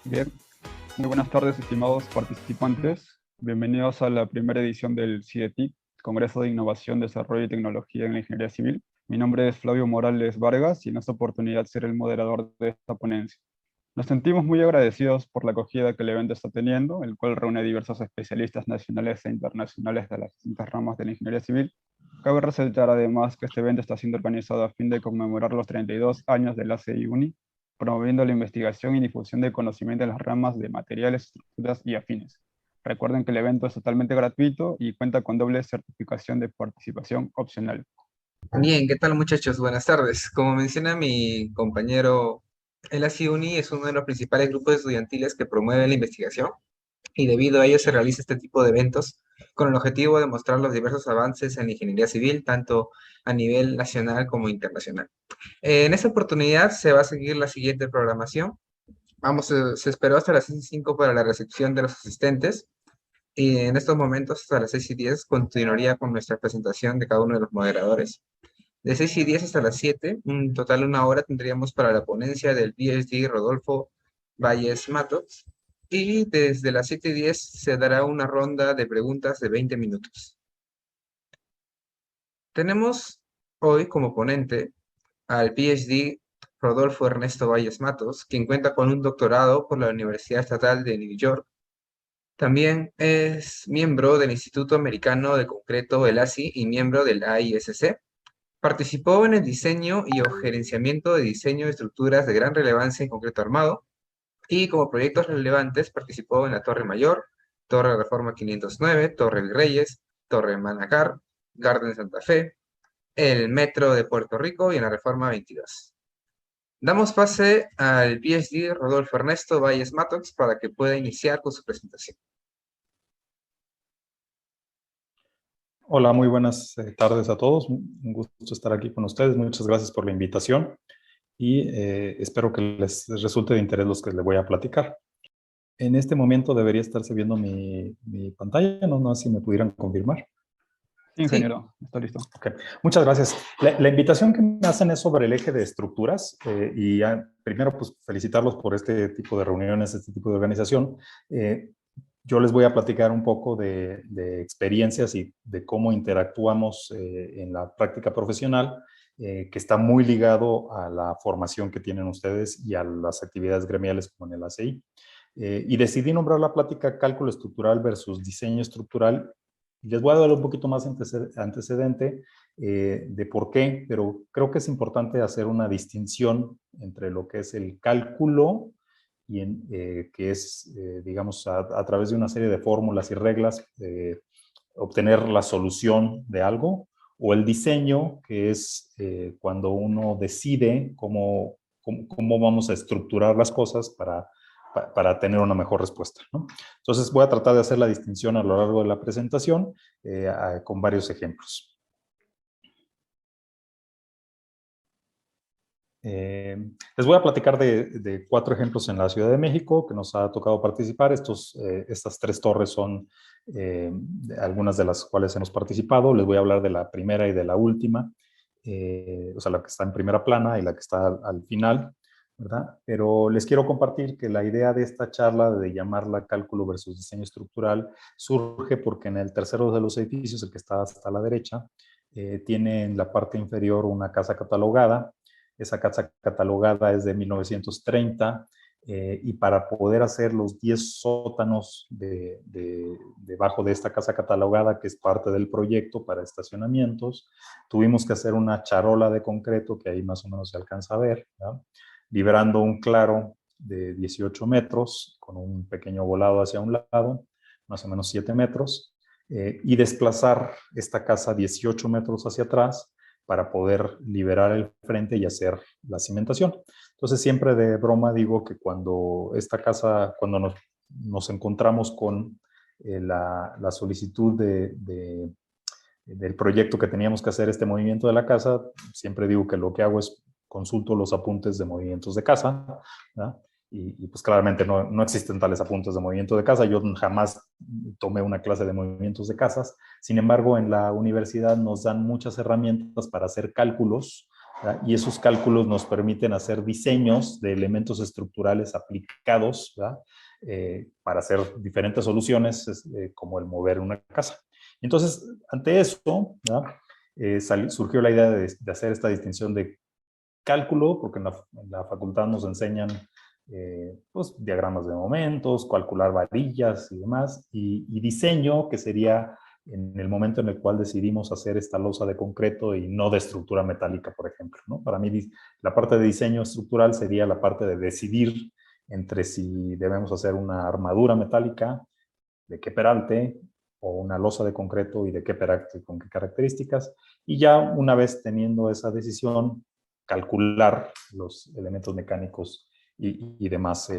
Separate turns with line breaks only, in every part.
Bien, muy buenas tardes, estimados participantes. Bienvenidos a la primera edición del CIETIC, Congreso de Innovación, Desarrollo y Tecnología en la Ingeniería Civil. Mi nombre es Flavio Morales Vargas y en esta oportunidad seré el moderador de esta ponencia. Nos sentimos muy agradecidos por la acogida que el evento está teniendo, el cual reúne a diversos especialistas nacionales e internacionales de las distintas ramas de la ingeniería civil. Cabe resaltar además que este evento está siendo organizado a fin de conmemorar los 32 años del ACI UNI, promoviendo la investigación y difusión de conocimiento en las ramas de materiales, estructuras y afines. Recuerden que el evento es totalmente gratuito y cuenta con doble certificación de participación opcional.
Bien, ¿qué tal muchachos? Buenas tardes. Como menciona mi compañero, el ACIUNI es uno de los principales grupos estudiantiles que promueve la investigación y debido a ello se realiza este tipo de eventos con el objetivo de mostrar los diversos avances en la ingeniería civil, tanto a nivel nacional como internacional. En esta oportunidad se va a seguir la siguiente programación. Se esperó hasta las 6:05 para la recepción de los asistentes y en estos momentos hasta las 6:10 continuaría con nuestra presentación de cada uno de los moderadores. De 6:10 hasta las 7, un total de 1 hora tendríamos para la ponencia del PhD Rodolfo Valles Matos. Y desde las 7:10 se dará una ronda de preguntas de 20 minutos. Tenemos hoy como ponente al PhD Rodolfo Ernesto Valles Matos, quien cuenta con un doctorado por la Universidad Estatal de New York. También es miembro del Instituto Americano de Concreto, el ASI, y miembro del AISC. Participó en el diseño y o gerenciamiento de diseño de estructuras de gran relevancia en concreto armado y como proyectos relevantes participó en la Torre Mayor, Torre Reforma 509, Torre Virreyes, Torre Manacar, Garden Santa Fe, el Metro de Puerto Rico y en la Reforma 22. Damos pase al PhD Rodolfo Ernesto Valles Matox para que pueda iniciar con su presentación.
Hola, muy buenas tardes a todos. Un gusto estar aquí con ustedes. Muchas gracias por la invitación y espero que les resulte de interés los que les voy a platicar. En este momento debería estarse viendo mi pantalla, no sé si me pudieran confirmar.
Sí, ingeniero, está listo.
Okay. Muchas gracias. La invitación que me hacen es sobre el eje de estructuras primero pues felicitarlos por este tipo de reuniones, este tipo de organización. Yo les voy a platicar un poco de experiencias y de cómo interactuamos en la práctica profesional, que está muy ligado a la formación que tienen ustedes y a las actividades gremiales como en el ACI. Y decidí nombrar la plática cálculo estructural versus diseño estructural. Les voy a dar un poquito más antecedente de por qué, pero creo que es importante hacer una distinción entre lo que es el cálculo y que es, digamos, a través de una serie de fórmulas y reglas, obtener la solución de algo, o el diseño, que es cuando uno decide cómo vamos a estructurar las cosas para tener una mejor respuesta, ¿no? Entonces voy a tratar de hacer la distinción a lo largo de la presentación con varios ejemplos. Les voy a platicar de 4 ejemplos en la Ciudad de México que nos ha tocado participar. Estas 3 torres son algunas de las cuales hemos participado. Les voy a hablar de la primera y de la última, o sea, la que está en primera plana y la que está al final, ¿verdad? Pero les quiero compartir que la idea de esta charla de llamarla cálculo versus diseño estructural surge porque en el tercero de los edificios, el que está hasta la derecha, tiene en la parte inferior una casa catalogada. Esa casa catalogada es de 1930 y para poder hacer los 10 sótanos debajo de esta casa catalogada, que es parte del proyecto para estacionamientos, tuvimos que hacer una charola de concreto, que ahí más o menos se alcanza a ver, ¿verdad? Librando un claro de 18 metros con un pequeño volado hacia un lado, más o menos 7 metros, y desplazar esta casa 18 metros hacia atrás para poder liberar el frente y hacer la cimentación. Entonces siempre de broma digo que cuando nos encontramos con la solicitud del proyecto que teníamos que hacer este movimiento de la casa, siempre digo que lo que hago es consulto los apuntes de movimientos de casa, ¿verdad? Y pues claramente no existen tales apuntes de movimiento de casa. Yo jamás tomé una clase de movimientos de casas. Sin embargo, en la universidad nos dan muchas herramientas para hacer cálculos ¿verdad? Y esos cálculos nos permiten hacer diseños de elementos estructurales aplicados, ¿verdad? Para hacer diferentes soluciones, como el mover una casa. Entonces, ante eso, surgió la idea de hacer esta distinción de cálculo, porque en la facultad nos enseñan pues, diagramas de momentos, calcular varillas y demás, y diseño, que sería en el momento en el cual decidimos hacer esta losa de concreto y no de estructura metálica, por ejemplo, ¿no? Para mí, la parte de diseño estructural sería la parte de decidir entre si debemos hacer una armadura metálica, de qué peralte, o una losa de concreto y de qué peralte, con qué características, y ya una vez teniendo esa decisión, calcular los elementos mecánicos y demás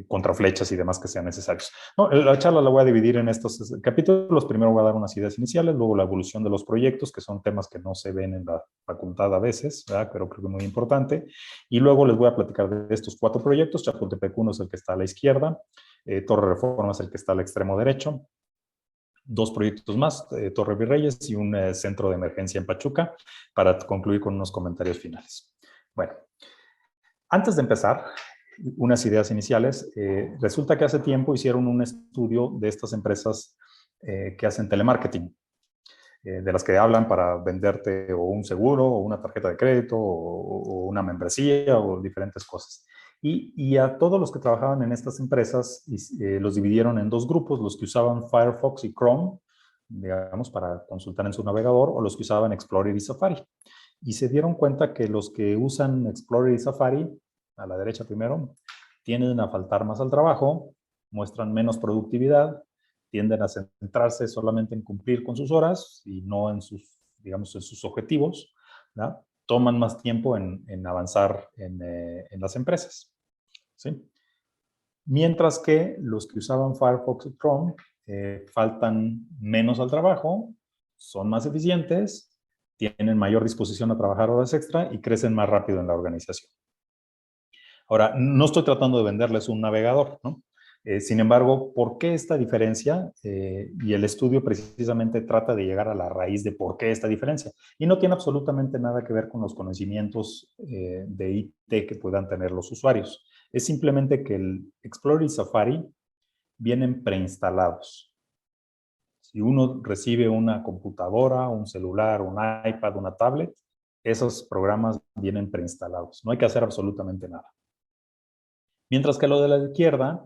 contraflechas y demás que sean necesarios. No, la charla la voy a dividir en estos capítulos. Primero voy a dar unas ideas iniciales, luego la evolución de los proyectos, que son temas que no se ven en la facultad a veces, ¿verdad? Pero creo que es muy importante. Y luego les voy a platicar de estos 4 proyectos. Chapultepec 1 es el que está a la izquierda, Torre Reforma es el que está al extremo derecho, 2 proyectos más, Torre Virreyes y un centro de emergencia en Pachuca, para concluir con unos comentarios finales. Bueno, antes de empezar, unas ideas iniciales. Resulta que hace tiempo hicieron un estudio de estas empresas que hacen telemarketing, de las que hablan para venderte o un seguro, o una tarjeta de crédito, o una membresía, o diferentes cosas. Y a todos los que trabajaban en estas empresas los dividieron en 2 grupos, los que usaban Firefox y Chrome, digamos, para consultar en su navegador, o los que usaban Explorer y Safari. Y se dieron cuenta que los que usan Explorer y Safari, a la derecha primero, tienden a faltar más al trabajo, muestran menos productividad, tienden a centrarse solamente en cumplir con sus horas y no en sus, digamos, en sus objetivos, ¿verdad? Toman más tiempo en avanzar en las empresas, ¿sí? Mientras que los que usaban Firefox y Chrome faltan menos al trabajo, son más eficientes, tienen mayor disposición a trabajar horas extra y crecen más rápido en la organización. Ahora, no estoy tratando de venderles un navegador, ¿no? Sin embargo, ¿por qué esta diferencia? Y el estudio precisamente trata de llegar a la raíz de por qué esta diferencia. Y no tiene absolutamente nada que ver con los conocimientos de IT que puedan tener los usuarios. Es simplemente que el Explorer y Safari vienen preinstalados. Si uno recibe una computadora, un celular, un iPad, una tablet, esos programas vienen preinstalados. No hay que hacer absolutamente nada. Mientras que lo de la izquierda,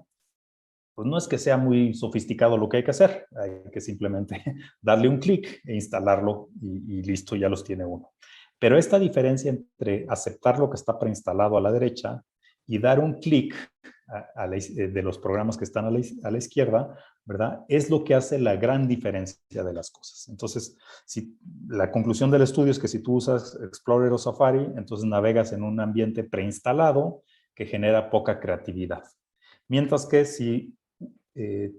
pues no es que sea muy sofisticado lo que hay que hacer. Hay que simplemente darle un clic e instalarlo y listo, ya los tiene uno. Pero esta diferencia entre aceptar lo que está preinstalado a la derecha y dar un clic de los programas que están a la izquierda, ¿verdad? Es lo que hace la gran diferencia de las cosas. Entonces, la conclusión del estudio es que si tú usas Explorer o Safari, entonces navegas en un ambiente preinstalado que genera poca creatividad. Mientras que si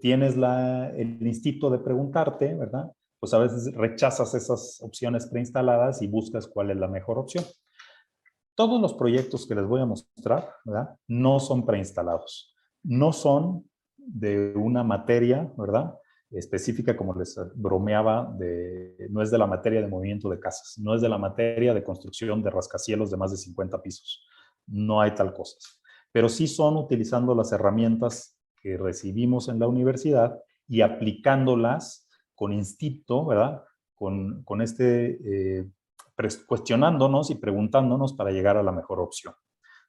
tienes el instinto de preguntarte, ¿verdad? Pues a veces rechazas esas opciones preinstaladas y buscas cuál es la mejor opción. Todos los proyectos que les voy a mostrar, ¿verdad? No son preinstalados. No son de una materia, ¿verdad? Específica, como les bromeaba, no es de la materia de movimiento de casas, no es de la materia de construcción de rascacielos de más de 50 pisos. No hay tal cosa. Pero sí son utilizando las herramientas que recibimos en la universidad y aplicándolas con instinto, ¿verdad? Con cuestionándonos y preguntándonos para llegar a la mejor opción,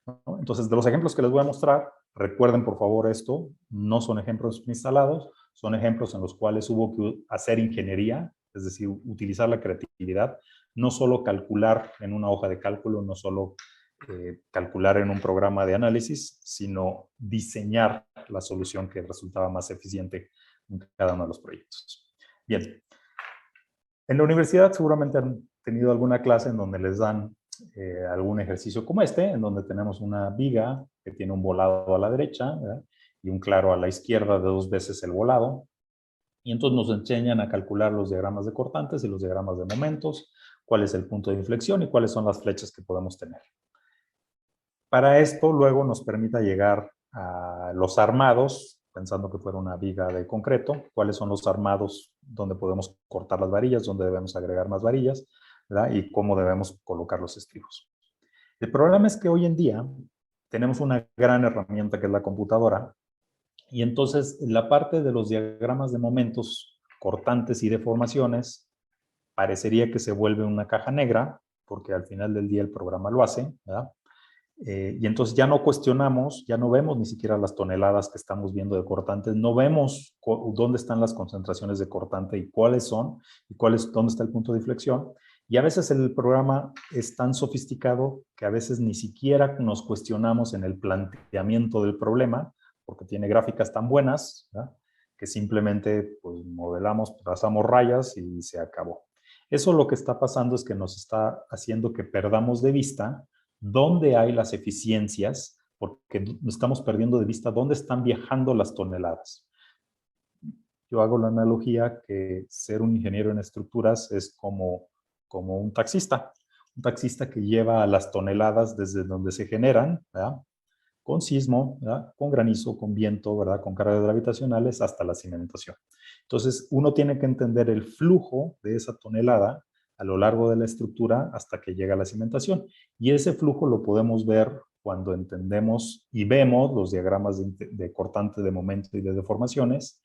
¿no? Entonces, de los ejemplos que les voy a mostrar, recuerden por favor esto, no son ejemplos instalados, son ejemplos en los cuales hubo que hacer ingeniería, es decir, utilizar la creatividad, no solo calcular en una hoja de cálculo, no solo calcular en un programa de análisis, sino diseñar la solución que resultaba más eficiente en cada uno de los proyectos. Bien, en la universidad seguramente han tenido alguna clase en donde les dan algún ejercicio como este, en donde tenemos una viga que tiene un volado a la derecha, ¿verdad? Y un claro a la izquierda de 2 veces el volado. Y entonces nos enseñan a calcular los diagramas de cortantes y los diagramas de momentos, cuál es el punto de inflexión y cuáles son las flechas que podemos tener. Para esto luego nos permita llegar a los armados, pensando que fuera una viga de concreto, cuáles son los armados donde podemos cortar las varillas, donde debemos agregar más varillas, ¿verdad? Y cómo debemos colocar los estribos. El problema es que hoy en día tenemos una gran herramienta que es la computadora, y entonces la parte de los diagramas de momentos cortantes y deformaciones parecería que se vuelve una caja negra, porque al final del día el programa lo hace, ¿verdad? Y entonces ya no cuestionamos, ya no vemos ni siquiera las toneladas que estamos viendo de cortantes, no vemos dónde están las concentraciones de cortante y cuáles son, y dónde está el punto de inflexión. Y a veces el programa es tan sofisticado que a veces ni siquiera nos cuestionamos en el planteamiento del problema, porque tiene gráficas tan buenas, ¿verdad?, que simplemente pues, modelamos, trazamos rayas y se acabó. Eso lo que está pasando es que nos está haciendo que perdamos de vista dónde hay las eficiencias, porque estamos perdiendo de vista dónde están viajando las toneladas. Yo hago la analogía que ser un ingeniero en estructuras es como un taxista que lleva las toneladas desde donde se generan, ¿verdad?, con sismo, ¿verdad?, con granizo, con viento, ¿verdad?, con cargas gravitacionales hasta la cimentación. Entonces, uno tiene que entender el flujo de esa tonelada a lo largo de la estructura hasta que llega a la cimentación. Y ese flujo lo podemos ver cuando entendemos y vemos los diagramas de cortante, de momento y de deformaciones.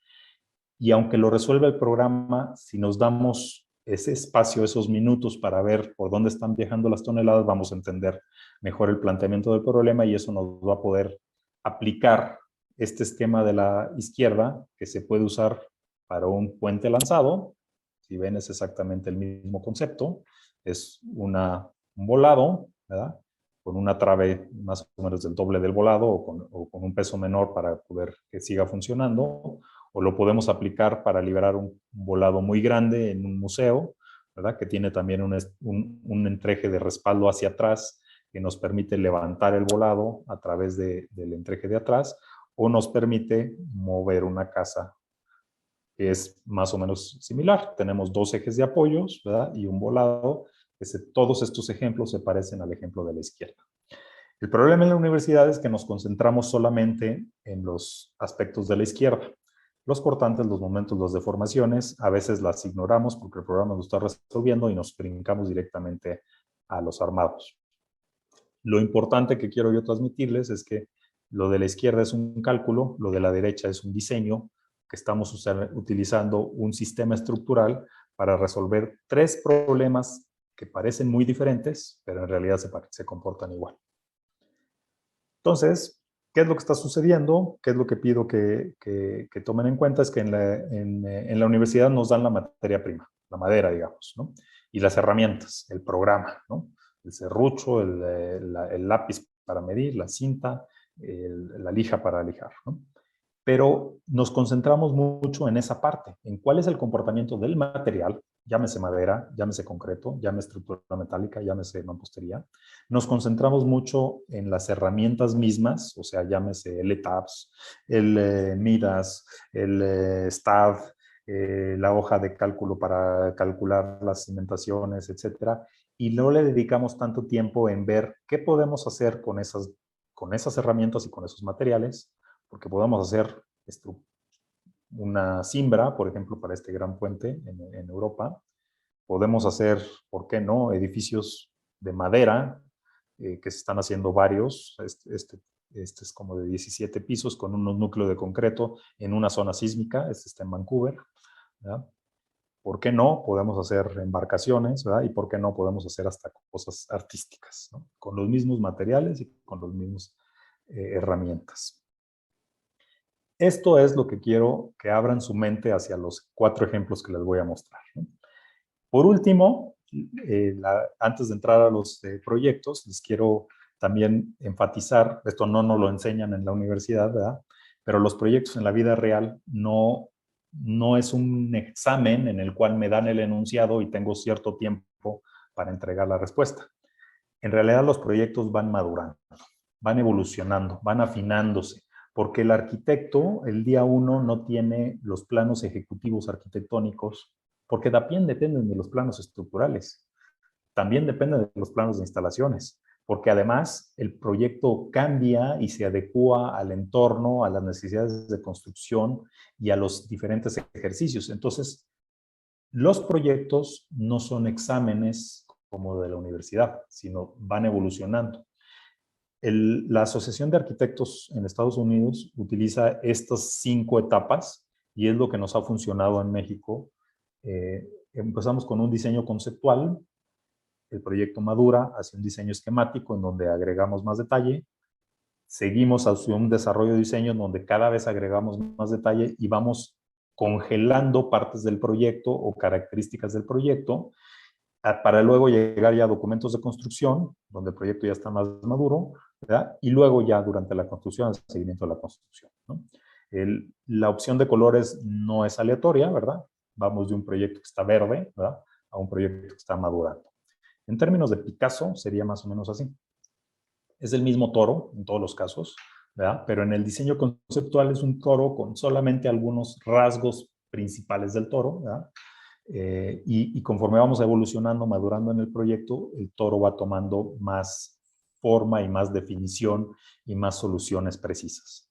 Y aunque lo resuelve el programa, si nos damos ese espacio, esos minutos para ver por dónde están viajando las toneladas, vamos a entender mejor el planteamiento del problema y eso nos va a poder aplicar este esquema de la izquierda que se puede usar para un puente lanzado. Si ven, es exactamente el mismo concepto. Es un volado, ¿verdad?, con una trave más o menos del doble del volado o con un peso menor para poder que siga funcionando. O lo podemos aplicar para liberar un volado muy grande en un museo, ¿verdad?, que tiene también un entreje de respaldo hacia atrás que nos permite levantar el volado a través del entreje de atrás, o nos permite mover una casa, que es más o menos similar. Tenemos dos ejes de apoyos, ¿verdad?, y un volado. Todos estos ejemplos se parecen al ejemplo de la izquierda. El problema en la universidad es que nos concentramos solamente en los aspectos de la izquierda. Los cortantes, los momentos, las deformaciones, a veces las ignoramos porque el programa lo está resolviendo y nos brincamos directamente a los armados. Lo importante que quiero yo transmitirles es que lo de la izquierda es un cálculo, lo de la derecha es un diseño, que estamos utilizando un sistema estructural para resolver tres problemas que parecen muy diferentes, pero en realidad se comportan igual. Entonces, ¿qué es lo que está sucediendo? ¿Qué es lo que pido que tomen en cuenta? Es que en la universidad nos dan la materia prima, la madera, digamos, ¿no?, y las herramientas, el programa, ¿no?, el serrucho, el lápiz para medir, la cinta, la lija para lijar, ¿no? Pero nos concentramos mucho en esa parte, en cuál es el comportamiento del material, llámese madera, llámese concreto, llámese estructura metálica, llámese mampostería. Nos concentramos mucho en las herramientas mismas, o sea, llámese el ETABS, el Midas, el STAAD, la hoja de cálculo para calcular las cimentaciones, etcétera, y no le dedicamos tanto tiempo en ver qué podemos hacer con esas herramientas y con esos materiales, porque podemos hacer una cimbra, por ejemplo, para este gran puente en Europa. Podemos hacer, ¿por qué no?, edificios de madera, que se están haciendo varios. Este es como de 17 pisos con unos núcleos de concreto en una zona sísmica. Este está en Vancouver, ¿verdad? ¿Por qué no? Podemos hacer embarcaciones, ¿verdad? Y ¿por qué no? Podemos hacer hasta cosas artísticas, ¿no?, con los mismos materiales y con las mismas herramientas. Esto es lo que quiero que abran su mente hacia los 4 ejemplos que les voy a mostrar, ¿no? Por último, antes de entrar a los proyectos, les quiero también enfatizar, esto no nos lo enseñan en la universidad, ¿verdad?, pero los proyectos en la vida real no es un examen en el cual me dan el enunciado y tengo cierto tiempo para entregar la respuesta. En realidad los proyectos van madurando, van evolucionando, van afinándose, porque el arquitecto el día 1 no tiene los planos ejecutivos arquitectónicos, porque también dependen de los planos estructurales, también dependen de los planos de instalaciones, porque además el proyecto cambia y se adecúa al entorno, a las necesidades de construcción y a los diferentes ejercicios. Entonces, los proyectos no son exámenes como de la universidad, sino van evolucionando. La Asociación de Arquitectos en Estados Unidos utiliza estas 5 etapas y es lo que nos ha funcionado en México. Empezamos con un diseño conceptual, el proyecto madura hacia un diseño esquemático en donde agregamos más detalle, seguimos hacia un desarrollo de diseño en donde cada vez agregamos más detalle y vamos congelando partes del proyecto o características del proyecto para luego llegar ya a documentos de construcción, donde el proyecto ya está más maduro, ¿verdad? Y luego ya durante la construcción, el seguimiento de la construcción, ¿no? La opción de colores no es aleatoria, ¿verdad? Vamos de un proyecto que está verde, ¿verdad?, a un proyecto que está madurando. En términos de Picasso, sería más o menos así. Es el mismo toro en todos los casos, ¿verdad? Pero en el diseño conceptual es un toro con solamente algunos rasgos principales del toro, ¿verdad? Y conforme vamos evolucionando, madurando en el proyecto, el toro va tomando más forma y más definición y más soluciones precisas.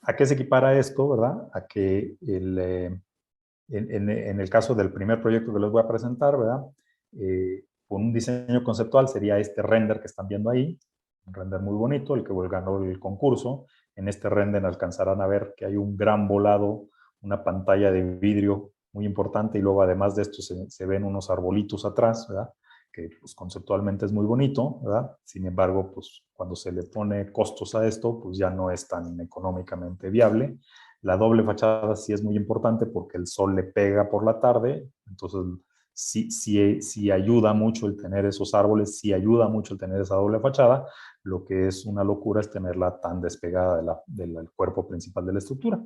¿A qué se equipara esto, verdad? A que en el caso del primer proyecto que les voy a presentar, ¿verdad? Con un diseño conceptual sería este render que están viendo ahí, un render muy bonito, el que ganó el concurso. En este render alcanzarán a ver que hay un gran volado, una pantalla de vidrio muy importante, y luego además de esto se ven unos arbolitos atrás, ¿verdad?, que pues, conceptualmente es muy bonito, ¿verdad? Sin embargo, pues cuando se le pone costos a esto, pues ya no es tan económicamente viable. La doble fachada sí es muy importante porque el sol le pega por la tarde, entonces sí ayuda mucho el tener esos árboles, sí ayuda mucho el tener esa doble fachada. Lo que es una locura es tenerla tan despegada del cuerpo principal de la estructura.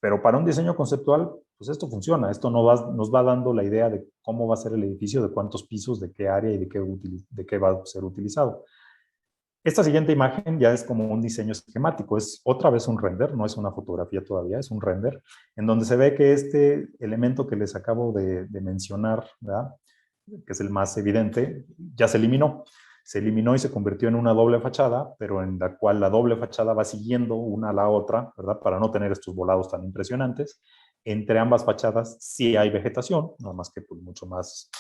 Pero para un diseño conceptual, pues esto funciona. Esto nos va dando la idea de cómo va a ser el edificio, de cuántos pisos, de qué área y de qué va a ser utilizado. Esta siguiente imagen ya es como un diseño esquemático. Es otra vez un render, no es una fotografía todavía, es un render, en donde se ve que este elemento que les acabo de mencionar, ¿verdad?, que es el más evidente, ya se eliminó. Se eliminó y se convirtió en una doble fachada, pero en la cual la doble fachada va siguiendo una a la otra, ¿verdad?, para no tener estos volados tan impresionantes. Entre ambas fachadas sí hay vegetación, nada más que pues, mucho más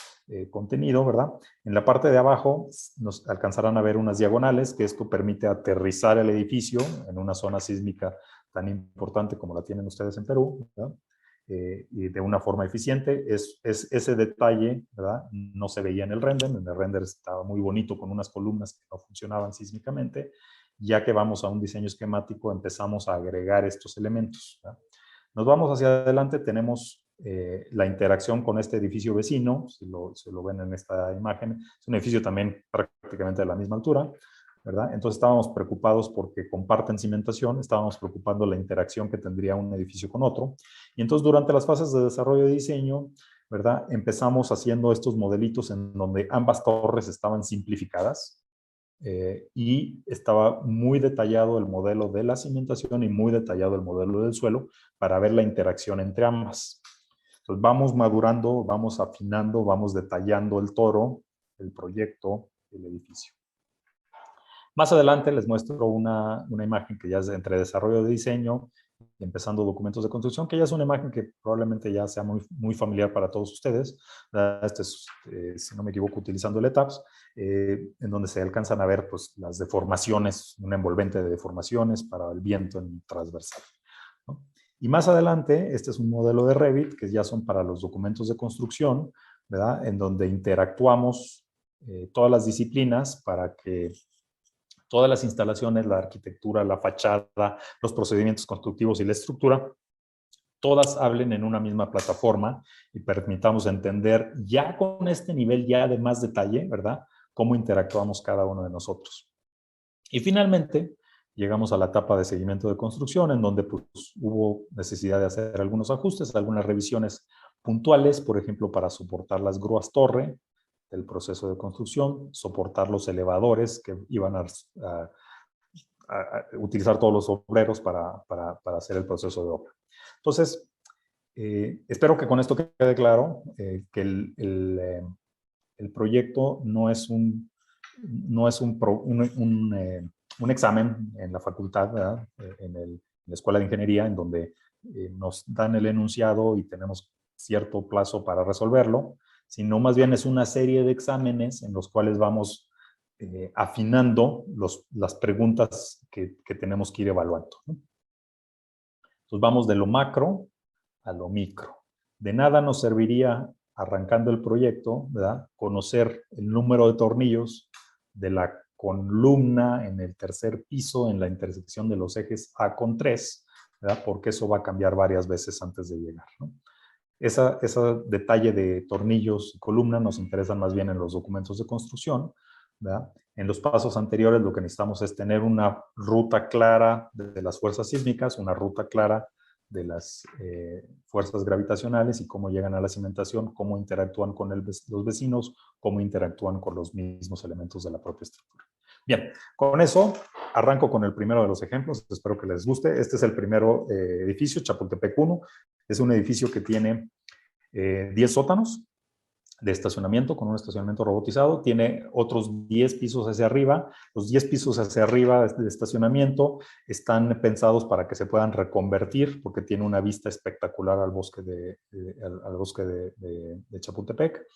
contenido, ¿verdad? En la parte de abajo nos alcanzarán a ver unas diagonales, que esto permite aterrizar el edificio en una zona sísmica tan importante como la tienen ustedes en Perú, ¿verdad? Y de una forma eficiente. Ese detalle, ¿verdad?, no se veía en el render estaba muy bonito con unas columnas que no funcionaban sísmicamente. Ya que vamos a un diseño esquemático, empezamos a agregar estos elementos, ¿verdad? Nos vamos hacia adelante, tenemos la interacción con este edificio vecino, si lo ven en esta imagen. Es un edificio también prácticamente de la misma altura, ¿verdad? Entonces estábamos preocupados porque comparten cimentación, estábamos preocupando la interacción que tendría un edificio con otro. Y entonces durante las fases de desarrollo de diseño, ¿verdad?, empezamos haciendo estos modelitos en donde ambas torres estaban simplificadas y estaba muy detallado el modelo de la cimentación y muy detallado el modelo del suelo para ver la interacción entre ambas. Entonces vamos madurando, vamos afinando, vamos detallando el toro, el proyecto, el edificio. Más adelante les muestro una imagen que ya es entre desarrollo de diseño y empezando documentos de construcción, que ya es una imagen que probablemente ya sea muy, muy familiar para todos ustedes. Este es, si no me equivoco, utilizando el ETABS, en donde se alcanzan a ver pues, las deformaciones, un envolvente de deformaciones para el viento en transversal, ¿no? Y más adelante, este es un modelo de Revit, que ya son para los documentos de construcción, ¿verdad?, en donde interactuamos todas las disciplinas para que todas las instalaciones, la arquitectura, la fachada, los procedimientos constructivos y la estructura, todas hablen en una misma plataforma y permitamos entender ya con este nivel ya de más detalle, ¿verdad?, cómo interactuamos cada uno de nosotros. Y finalmente, llegamos a la etapa de seguimiento de construcción, en donde pues, hubo necesidad de hacer algunos ajustes, algunas revisiones puntuales, por ejemplo, para soportar las grúas torre del proceso de construcción, soportar los elevadores que iban a utilizar todos los obreros para hacer el proceso de obra. Entonces, espero que con esto quede claro que el proyecto no es un examen en la facultad, ¿verdad?, en la escuela de ingeniería, en donde nos dan el enunciado y tenemos cierto plazo para resolverlo, sino más bien es una serie de exámenes en los cuales vamos afinando las preguntas que tenemos que ir evaluando, ¿no? Entonces vamos de lo macro a lo micro. De nada nos serviría, arrancando el proyecto, ¿verdad?, conocer el número de tornillos de la columna en el tercer piso en la intersección de los ejes A con 3, ¿verdad?, porque eso va a cambiar varias veces antes de llegar, ¿no? Ese detalle de tornillos y columna nos interesan más bien en los documentos de construcción, ¿verdad? En los pasos anteriores lo que necesitamos es tener una ruta clara de las fuerzas sísmicas, una ruta clara de las fuerzas gravitacionales y cómo llegan a la cimentación, cómo interactúan con los vecinos, cómo interactúan con los mismos elementos de la propia estructura. Bien, con eso arranco con el primero de los ejemplos, espero que les guste. Este es el primero edificio, Chapultepec 1. Es un edificio que tiene 10 sótanos de estacionamiento, con un estacionamiento robotizado. Tiene otros 10 pisos hacia arriba. Los 10 pisos hacia arriba de estacionamiento están pensados para que se puedan reconvertir, porque tiene una vista espectacular al bosque de Chapultepec.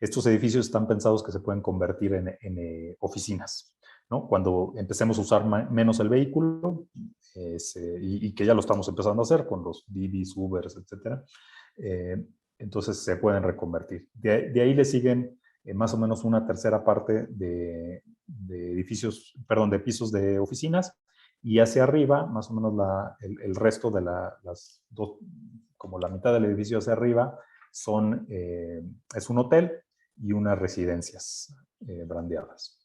Estos edificios están pensados que se pueden convertir en oficinas, ¿no? Cuando empecemos a usar menos el vehículo, y que ya lo estamos empezando a hacer con los Didis, Ubers, etc., entonces se pueden reconvertir. De ahí le siguen más o menos una tercera parte de edificios, perdón, de pisos de oficinas, y hacia arriba, más o menos el resto de las dos, como la mitad del edificio hacia arriba, es un hotel y unas residencias brandeadas.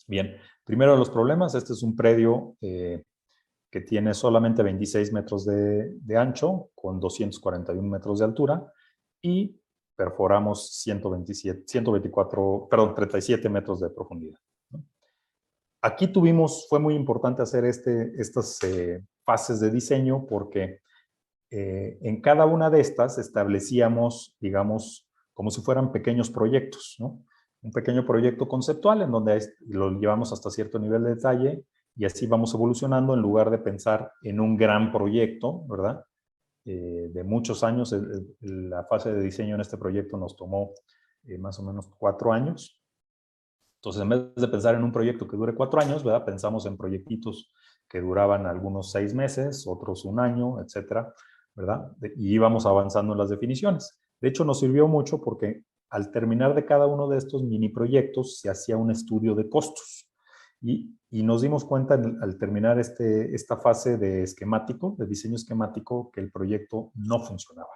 Bien, primero de los problemas, este es un predio que tiene solamente 26 metros de ancho, con 241 metros de altura, y perforamos 37 metros de profundidad, ¿no? Aquí fue muy importante hacer estas fases de diseño porque en cada una de estas establecíamos, digamos, como si fueran pequeños proyectos, ¿no? Un pequeño proyecto conceptual en donde lo llevamos hasta cierto nivel de detalle y así vamos evolucionando en lugar de pensar en un gran proyecto, ¿verdad? De muchos años. La fase de diseño en este proyecto nos tomó más o menos 4 años. Entonces, en vez de pensar en un proyecto que dure 4 años, ¿verdad?, pensamos en proyectitos que duraban algunos 6 meses, otros 1 año, etcétera, ¿verdad? Y íbamos avanzando en las definiciones. De hecho, nos sirvió mucho porque al terminar de cada uno de estos mini proyectos se hacía un estudio de costos. Y nos dimos cuenta al terminar esta fase de esquemático, de diseño esquemático, que el proyecto no funcionaba.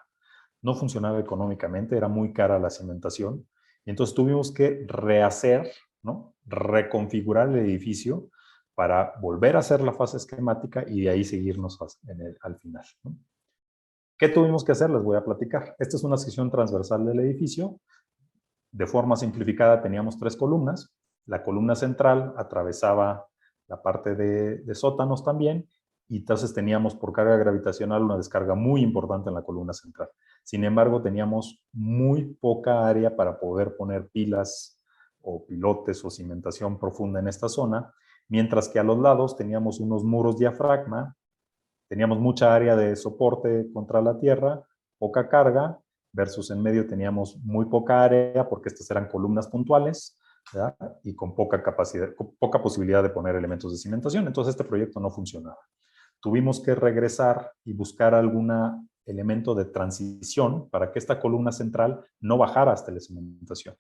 No funcionaba económicamente, era muy cara la cimentación. Y entonces tuvimos que rehacer, ¿no?, reconfigurar el edificio para volver a hacer la fase esquemática y de ahí seguirnos al final, ¿no? ¿Qué tuvimos que hacer? Les voy a platicar. Esta es una sección transversal del edificio. De forma simplificada teníamos 3 columnas. La columna central atravesaba la parte de sótanos también, y entonces teníamos por carga gravitacional una descarga muy importante en la columna central. Sin embargo, teníamos muy poca área para poder poner pilas o pilotes o cimentación profunda en esta zona, mientras que a los lados teníamos unos muros diafragma, teníamos mucha área de soporte contra la tierra, poca carga, versus en medio teníamos muy poca área porque estas eran columnas puntuales, ¿verdad?, y con poca capacidad, con poca posibilidad de poner elementos de cimentación. Entonces este proyecto no funcionaba. Tuvimos que regresar y buscar algún elemento de transición para que esta columna central no bajara hasta la cimentación.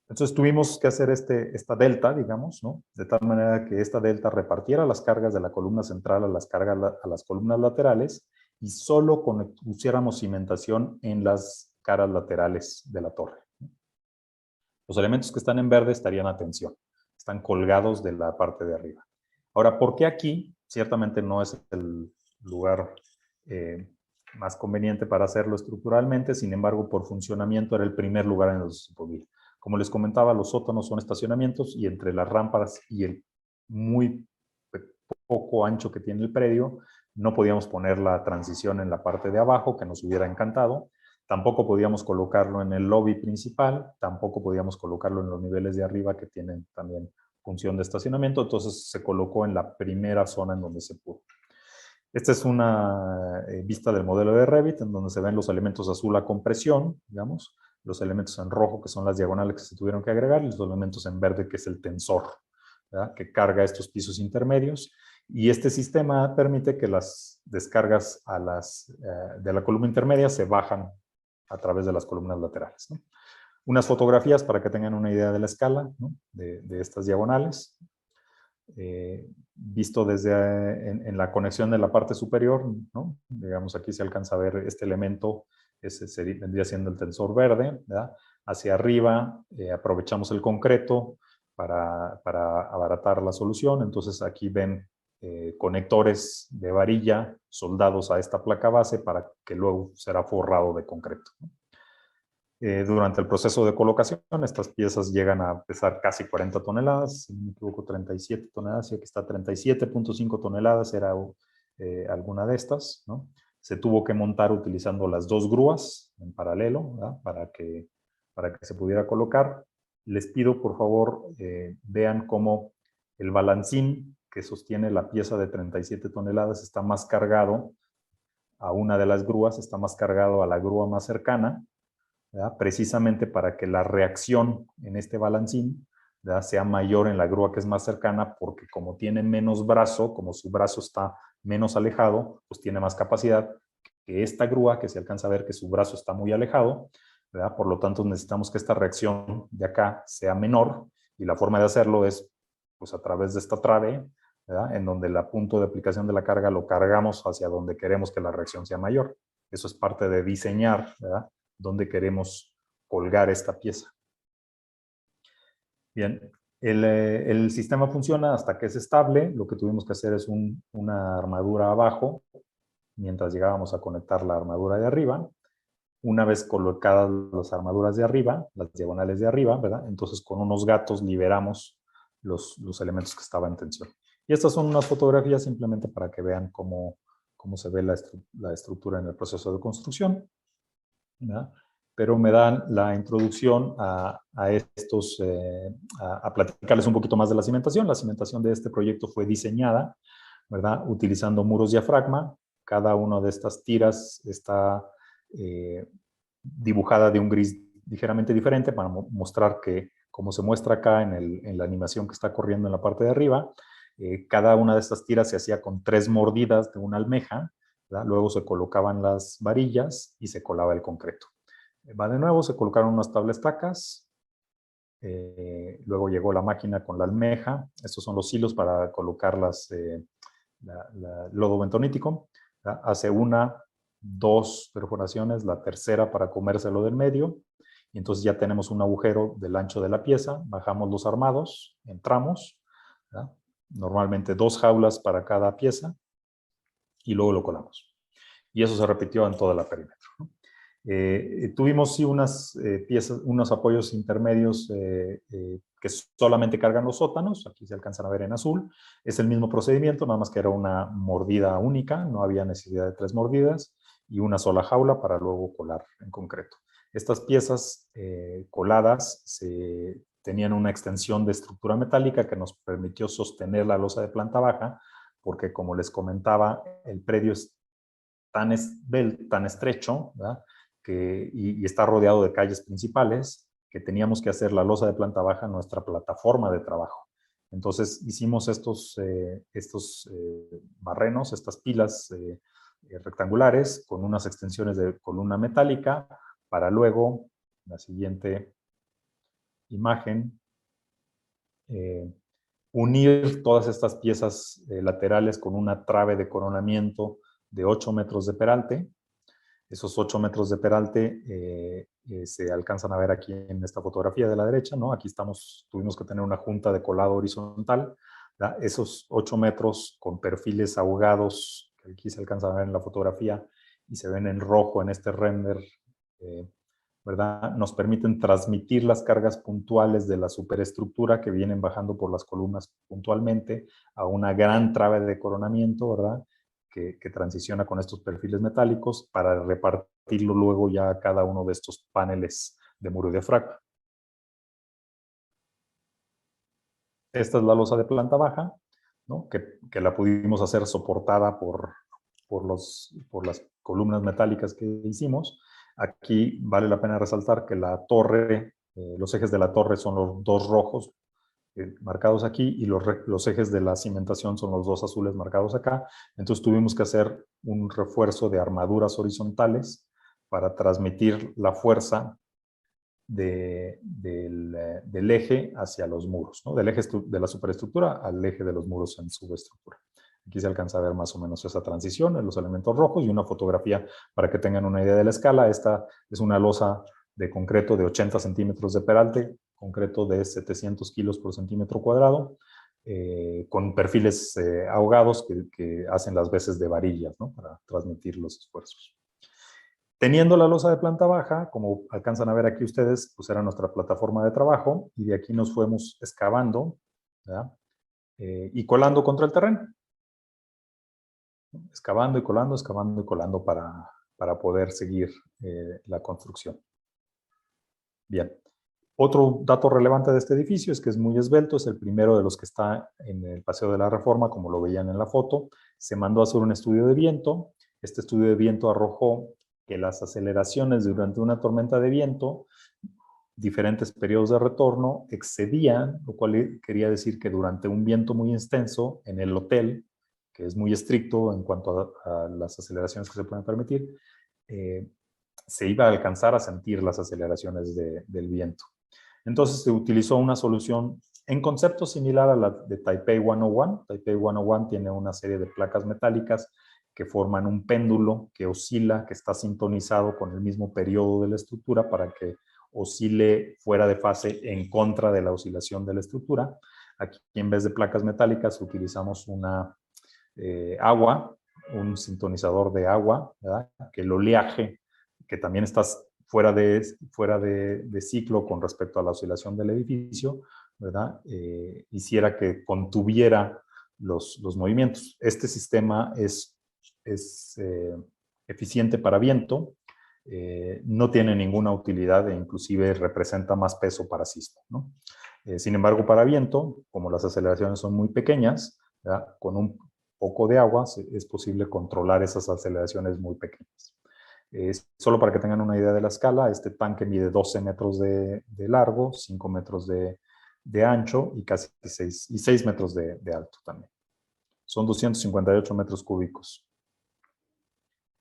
Entonces tuvimos que hacer esta delta, digamos, ¿no?, de tal manera que esta delta repartiera las cargas de la columna central a las columnas laterales y solo pusiéramos cimentación en las caras laterales de la torre. Los elementos que están en verde estarían a tensión, están colgados de la parte de arriba. Ahora, ¿por qué aquí? Ciertamente no es el lugar más conveniente para hacerlo estructuralmente, sin embargo, por funcionamiento era el primer lugar en donde se podía. Como les comentaba, los sótanos son estacionamientos y entre las rampas y el muy poco ancho que tiene el predio, no podíamos poner la transición en la parte de abajo, que nos hubiera encantado. Tampoco podíamos colocarlo en el lobby principal, tampoco podíamos colocarlo en los niveles de arriba que tienen también función de estacionamiento, entonces se colocó en la primera zona en donde se pudo. Esta es una vista del modelo de Revit, en donde se ven los elementos azul a compresión, digamos, los elementos en rojo, que son las diagonales que se tuvieron que agregar, y los elementos en verde, que es el tensor, ¿verdad?, que carga estos pisos intermedios. Y este sistema permite que las descargas de la columna intermedia se bajan a través de las columnas laterales, ¿no? Unas fotografías para que tengan una idea de la escala, ¿no?, de estas diagonales. Visto desde en la conexión de la parte superior, ¿no? Digamos, aquí se alcanza a ver este elemento, ese vendría siendo el tensor verde, ¿verdad? Hacia arriba aprovechamos el concreto para abaratar la solución. Entonces aquí ven conectores de varilla soldados a esta placa base para que luego será forrado de concreto, ¿no? Durante el proceso de colocación, estas piezas llegan a pesar casi 40 toneladas, si no me equivoco 37 toneladas, y aquí está 37.5 toneladas, era alguna de estas, ¿no? Se tuvo que montar utilizando las dos grúas en paralelo, ¿verdad?, para que se pudiera colocar. Les pido, por favor, vean cómo el balancín que sostiene la pieza de 37 toneladas está más cargado a una de las grúas, está más cargado a la grúa más cercana, ¿verdad?, precisamente para que la reacción en este balancín, ¿verdad?, sea mayor en la grúa que es más cercana, porque como tiene menos brazo, como su brazo está menos alejado, pues tiene más capacidad que esta grúa, que se alcanza a ver que su brazo está muy alejado, ¿verdad? Por lo tanto, necesitamos que esta reacción de acá sea menor, y la forma de hacerlo es pues a través de esta trave, ¿verdad?, en donde el punto de aplicación de la carga lo cargamos hacia donde queremos que la reacción sea mayor. Eso es parte de diseñar, ¿verdad?, dónde queremos colgar esta pieza. Bien, el sistema funciona hasta que es estable. Lo que tuvimos que hacer es una armadura abajo, mientras llegábamos a conectar la armadura de arriba. Una vez colocadas las armaduras de arriba, las diagonales de arriba, ¿verdad?, entonces con unos gatos liberamos los elementos que estaban en tensión. Y estas son unas fotografías simplemente para que vean cómo se ve la estructura en el proceso de construcción, ¿verdad? Pero me dan la introducción a platicarles un poquito más de la cimentación. La cimentación de este proyecto fue diseñada, ¿verdad?, utilizando muros diafragma. Cada una de estas tiras está dibujada de un gris ligeramente diferente para mostrar que, como se muestra acá en la animación que está corriendo en la parte de arriba, cada una de estas tiras se hacía con 3 mordidas de una almeja, ¿verdad? Luego se colocaban las varillas y se colaba el concreto. Va de nuevo, se colocaron unas tablas tacas, luego llegó la máquina con la almeja. Estos son los hilos para colocar lodo bentonítico, ¿verdad? Hace 1, 2 perforaciones, la tercera para comérselo del medio, y entonces ya tenemos un agujero del ancho de la pieza. Bajamos los armados, entramos, ¿verdad?, normalmente 2 jaulas para cada pieza, y luego lo colamos. Y eso se repitió en toda la perímetro, ¿no? Tuvimos sí unas piezas, unos apoyos intermedios que solamente cargan los sótanos. Aquí se alcanzan a ver en azul. Es el mismo procedimiento, nada más que era una mordida única, no había necesidad de 3 mordidas, y una sola jaula para luego colar en concreto. Estas piezas coladas tenían una extensión de estructura metálica que nos permitió sostener la losa de planta baja, porque, como les comentaba, el predio es tan estrecho, ¿verdad?, y está rodeado de calles principales, que teníamos que hacer la losa de planta baja nuestra plataforma de trabajo. Entonces hicimos estos barrenos, estas pilas rectangulares con unas extensiones de columna metálica, para luego, la siguiente imagen, unir todas estas piezas laterales con una trave de coronamiento de 8 metros de peralte. Esos 8 metros de peralte se alcanzan a ver aquí en esta fotografía de la derecha, ¿no? Aquí tuvimos que tener una junta de colado horizontal, ¿verdad? Esos 8 metros con perfiles ahogados, que aquí se alcanzan a ver en la fotografía y se ven en rojo en este render, ¿verdad?, nos permiten transmitir las cargas puntuales de la superestructura que vienen bajando por las columnas puntualmente a una gran trave de coronamiento, ¿verdad?, que transiciona con estos perfiles metálicos para repartirlo luego ya a cada uno de estos paneles de muro diafragma. Esta es la losa de planta baja, ¿no?, que la pudimos hacer soportada por las columnas metálicas que hicimos. Aquí vale la pena resaltar que la torre, los ejes de la torre son los dos rojos marcados aquí y los ejes de la cimentación son los dos azules marcados acá. Entonces tuvimos que hacer un refuerzo de armaduras horizontales para transmitir la fuerza del eje hacia los muros, ¿no? Del eje de la superestructura al eje de los muros en subestructura. Aquí se alcanza a ver más o menos esa transición en los elementos rojos y una fotografía para que tengan una idea de la escala. Esta es una losa de concreto de 80 centímetros de peralte, concreto de 700 kilos por centímetro cuadrado, con perfiles ahogados que hacen las veces de varillas, ¿no? Para transmitir los esfuerzos. Teniendo la losa de planta baja, como alcanzan a ver aquí ustedes, pues era nuestra plataforma de trabajo y de aquí nos fuimos excavando, ¿verdad? Y colando contra el terreno. Excavando y colando para poder seguir la construcción. Bien. Otro dato relevante de este edificio es que es muy esbelto, es el primero de los que está en el Paseo de la Reforma, como lo veían en la foto. Se mandó a hacer un estudio de viento. Este estudio de viento arrojó que las aceleraciones durante una tormenta de viento, diferentes periodos de retorno, excedían, lo cual quería decir que durante un viento muy extenso en el hotel, que es muy estricto en cuanto a las aceleraciones que se pueden permitir, se iba a alcanzar a sentir las aceleraciones del viento. Entonces se utilizó una solución en concepto similar a la de Taipei 101. Taipei 101 tiene una serie de placas metálicas que forman un péndulo que oscila, que está sintonizado con el mismo periodo de la estructura para que oscile fuera de fase en contra de la oscilación de la estructura. Aquí en vez de placas metálicas utilizamos una agua, un sintonizador de agua, ¿verdad? Que el oleaje, que también está fuera de ciclo con respecto a la oscilación del edificio, ¿verdad? Hiciera que contuviera los movimientos. Este sistema es eficiente para viento, no tiene ninguna utilidad e inclusive representa más peso para sismo, ¿no? Sin embargo, para viento, como las aceleraciones son muy pequeñas, ¿verdad? Con un poco de agua es posible controlar esas aceleraciones muy pequeñas. Solo para que tengan una idea de la escala, este tanque mide 12 metros de largo, 5 metros de ancho y casi 6 metros de alto también. Son 258 metros cúbicos.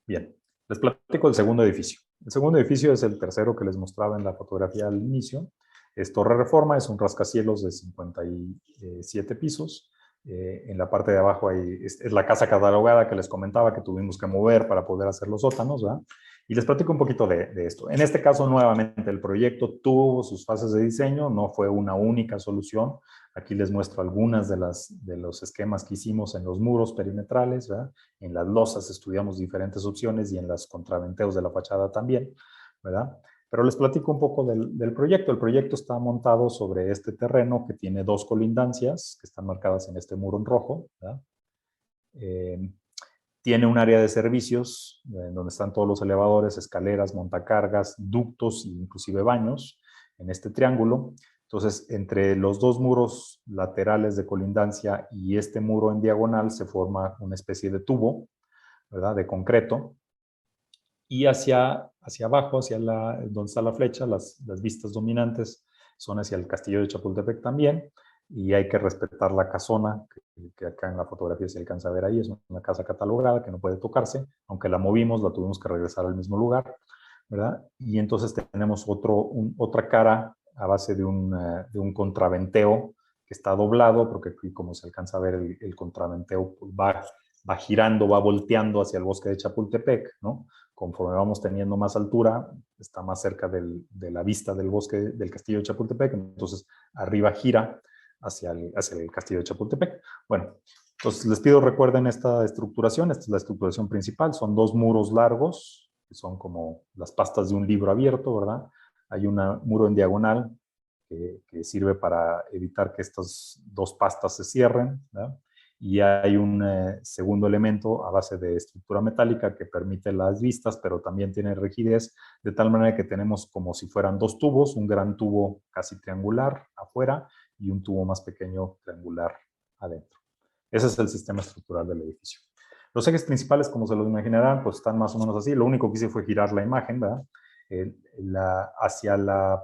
Bien, les platico del segundo edificio. El segundo edificio es el tercero que les mostraba en la fotografía al inicio. Es Torre Reforma, es un rascacielos de 57 pisos. En la parte de abajo es la casa catalogada que les comentaba que tuvimos que mover para poder hacer los sótanos, ¿verdad? Y les platico un poquito de esto. En este caso, nuevamente, el proyecto tuvo sus fases de diseño, no fue una única solución. Aquí les muestro algunas de los esquemas que hicimos en los muros perimetrales, ¿verdad? En las losas estudiamos diferentes opciones y en los contraventeos de la fachada también, ¿verdad? Pero les platico un poco del proyecto. El proyecto está montado sobre este terreno que tiene dos colindancias que están marcadas en este muro en rojo, ¿verdad? Tiene un área de servicios donde están todos los elevadores, escaleras, montacargas, ductos e inclusive baños en este triángulo. Entonces, entre los dos muros laterales de colindancia y este muro en diagonal se forma una especie de tubo, ¿verdad? De concreto. Y hacia abajo, donde está la flecha, las vistas dominantes son hacia el castillo de Chapultepec también. Y hay que respetar la casona, que acá en la fotografía se alcanza a ver ahí. Es una casa catalogada que no puede tocarse. Aunque la movimos, la tuvimos que regresar al mismo lugar, ¿verdad? Y entonces tenemos otra cara a base de un contraventeo que está doblado, porque aquí, como se alcanza a ver, el contraventeo va girando, va volteando hacia el bosque de Chapultepec, ¿no? Conforme vamos teniendo más altura, está más cerca de la vista del bosque del castillo de Chapultepec, entonces arriba gira hacia el castillo de Chapultepec. Bueno, entonces les pido recuerden esta estructuración. Esta es la estructuración principal, son dos muros largos, que son como las pastas de un libro abierto, ¿verdad? Hay un muro en diagonal que sirve para evitar que estas dos pastas se cierren, ¿verdad? Y hay un segundo elemento a base de estructura metálica que permite las vistas, pero también tiene rigidez, de tal manera que tenemos como si fueran dos tubos, un gran tubo casi triangular afuera y un tubo más pequeño triangular adentro. Ese es el sistema estructural del edificio. Los ejes principales, como se los imaginarán, pues están más o menos así. Lo único que hice fue girar la imagen, ¿verdad? Hacia la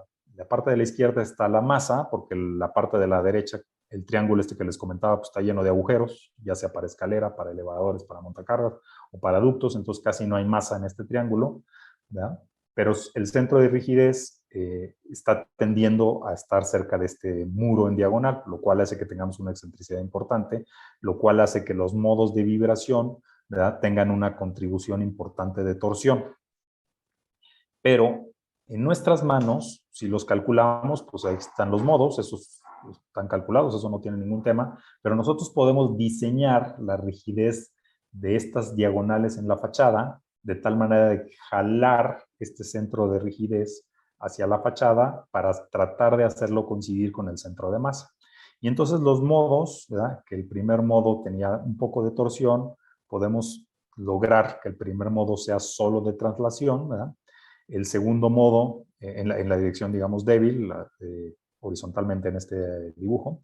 parte de la izquierda está la masa, porque la parte de la derecha, el triángulo este que les comentaba, pues está lleno de agujeros, ya sea para escalera, para elevadores, para montacargas o para ductos, entonces casi no hay masa en este triángulo, ¿verdad? Pero el centro de rigidez está tendiendo a estar cerca de este muro en diagonal, lo cual hace que tengamos una excentricidad importante, lo cual hace que los modos de vibración, ¿verdad?, tengan una contribución importante de torsión. Pero en nuestras manos, si los calculamos, pues ahí están los modos, esos están calculados, eso no tiene ningún tema, pero nosotros podemos diseñar la rigidez de estas diagonales en la fachada de tal manera de jalar este centro de rigidez hacia la fachada para tratar de hacerlo coincidir con el centro de masa. Y entonces los modos, ¿verdad?, que el primer modo tenía un poco de torsión, podemos lograr que el primer modo sea solo de traslación, ¿verdad? El segundo modo, en la dirección, digamos, débil, horizontalmente en este dibujo.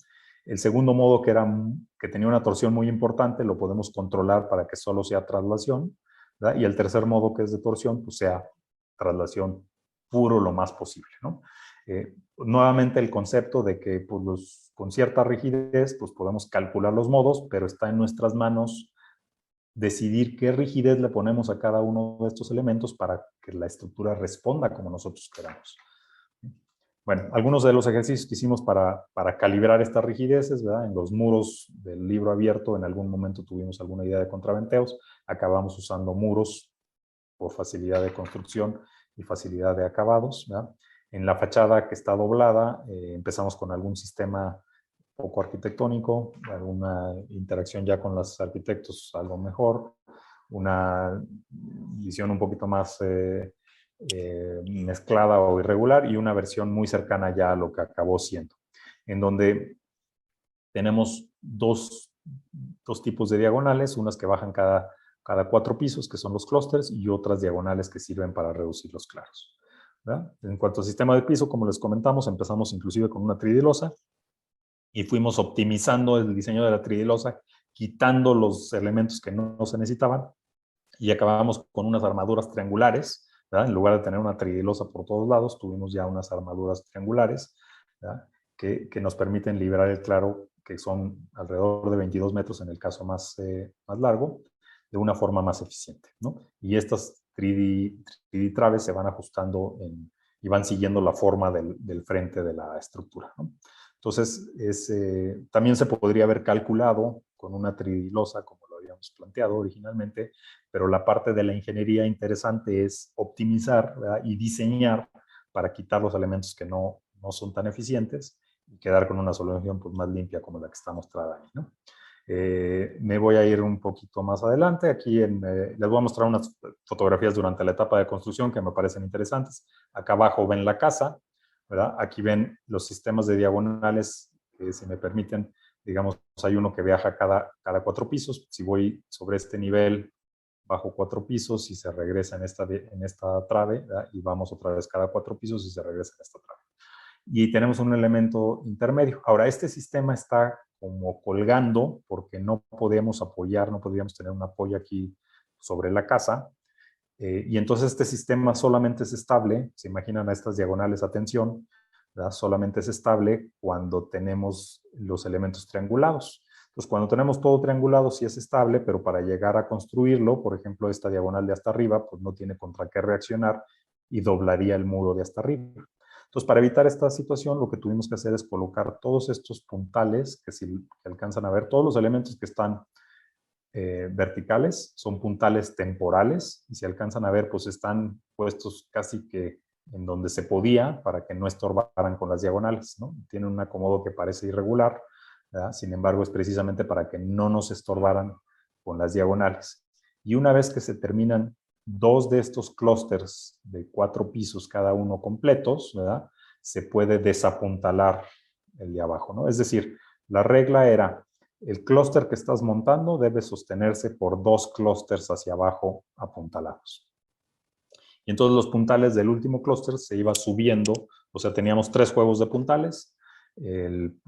El segundo modo, que tenía una torsión muy importante, lo podemos controlar para que solo sea traslación, ¿verdad? Y el tercer modo, que es de torsión, pues sea traslación puro lo más posible, ¿no? Nuevamente el concepto de que pues, con cierta rigidez pues podemos calcular los modos, pero está en nuestras manos decidir qué rigidez le ponemos a cada uno de estos elementos para que la estructura responda como nosotros queramos. Bueno, algunos de los ejercicios que hicimos para calibrar estas rigideces, ¿verdad? En los muros del libro abierto, en algún momento tuvimos alguna idea de contraventeos, acabamos usando muros por facilidad de construcción y facilidad de acabados, ¿verdad? En la fachada que está doblada, empezamos con algún sistema poco arquitectónico, alguna interacción ya con los arquitectos algo mejor, una visión un poquito más mezclada o irregular y una versión muy cercana ya a lo que acabó siendo, en donde tenemos dos tipos de diagonales, unas que bajan cada 4 pisos, que son los clústeres, y otras diagonales que sirven para reducir los claros, ¿verdad? En cuanto al sistema de piso, como les comentamos, empezamos inclusive con una tridilosa y fuimos optimizando el diseño de la tridilosa, quitando los elementos que no se necesitaban, y acabamos con unas armaduras triangulares, ¿verdad? En lugar de tener una tridilosa por todos lados, tuvimos ya unas armaduras triangulares, ¿verdad?, que nos permiten liberar el claro, que son alrededor de 22 metros en el caso más largo, de una forma más eficiente, ¿no? Y estas 3D traves se van ajustando y van siguiendo la forma del frente de la estructura, ¿no? Entonces, también se podría haber calculado con una tridilosa, como lo habíamos planteado originalmente, pero la parte de la ingeniería interesante es optimizar, ¿verdad?, y diseñar para quitar los elementos que no son tan eficientes y quedar con una solución pues, más limpia como la que está mostrada ahí, ¿no? Me voy a ir un poquito más adelante. Aquí les voy a mostrar unas fotografías durante la etapa de construcción que me parecen interesantes. Acá abajo ven la casa, ¿verdad? Aquí ven los sistemas de diagonales que, si me permiten, digamos, hay uno que viaja cada 4 pisos. Si voy sobre este nivel, bajo 4 pisos y se regresa en esta trave, ¿verdad? Y vamos otra vez cada 4 pisos y se regresa en esta trave. Y tenemos un elemento intermedio. Ahora, este sistema está como colgando porque no podemos apoyar, no podríamos tener un apoyo aquí sobre la casa. Y entonces este sistema solamente es estable, se imaginan a estas diagonales a tensión, ¿verdad? Solamente es estable cuando tenemos los elementos triangulados. Entonces, cuando tenemos todo triangulado sí es estable, pero para llegar a construirlo, por ejemplo, esta diagonal de hasta arriba, pues no tiene contra qué reaccionar y doblaría el muro de hasta arriba. Entonces, para evitar esta situación, lo que tuvimos que hacer es colocar todos estos puntales, que si alcanzan a ver, todos los elementos que están verticales son puntales temporales, y si alcanzan a ver, pues están puestos casi que en donde se podía para que no estorbaran con las diagonales, ¿no? Tienen un acomodo que parece irregular, ¿verdad? Sin embargo, es precisamente para que no nos estorbaran con las diagonales. Y una vez que se terminan 2 de estos clústeres de 4 pisos cada uno completos, ¿verdad?, se puede desapuntalar el de abajo, ¿no? Es decir, la regla era, el clúster que estás montando debe sostenerse por 2 clústeres hacia abajo apuntalados. Y entonces los puntales del último clúster se iba subiendo, o sea, teníamos 3 juegos de puntales, el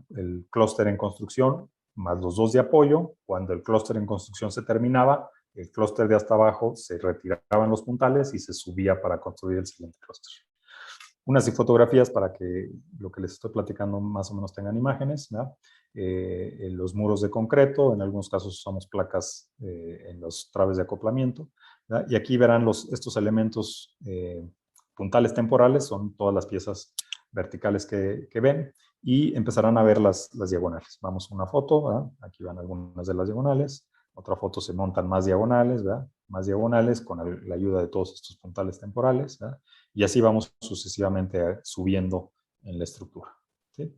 clúster en construcción más los 2 de apoyo. Cuando el clúster en construcción se terminaba, el clúster de hasta abajo, se retiraban los puntales y se subía para construir el siguiente clúster. Unas fotografías para que lo que les estoy platicando más o menos tengan imágenes, ¿verdad? Los muros de concreto, en algunos casos usamos placas en los traves de acoplamiento, ¿verdad? Y aquí verán estos elementos puntales temporales, son todas las piezas verticales que ven, y empezarán a ver las diagonales. Vamos a una foto, ¿verdad? Aquí van algunas de las diagonales. Otra foto se montan más diagonales, ¿verdad? Más diagonales con la ayuda de todos estos puntales temporales, ¿verdad? Y así vamos sucesivamente subiendo en la estructura, ¿sí?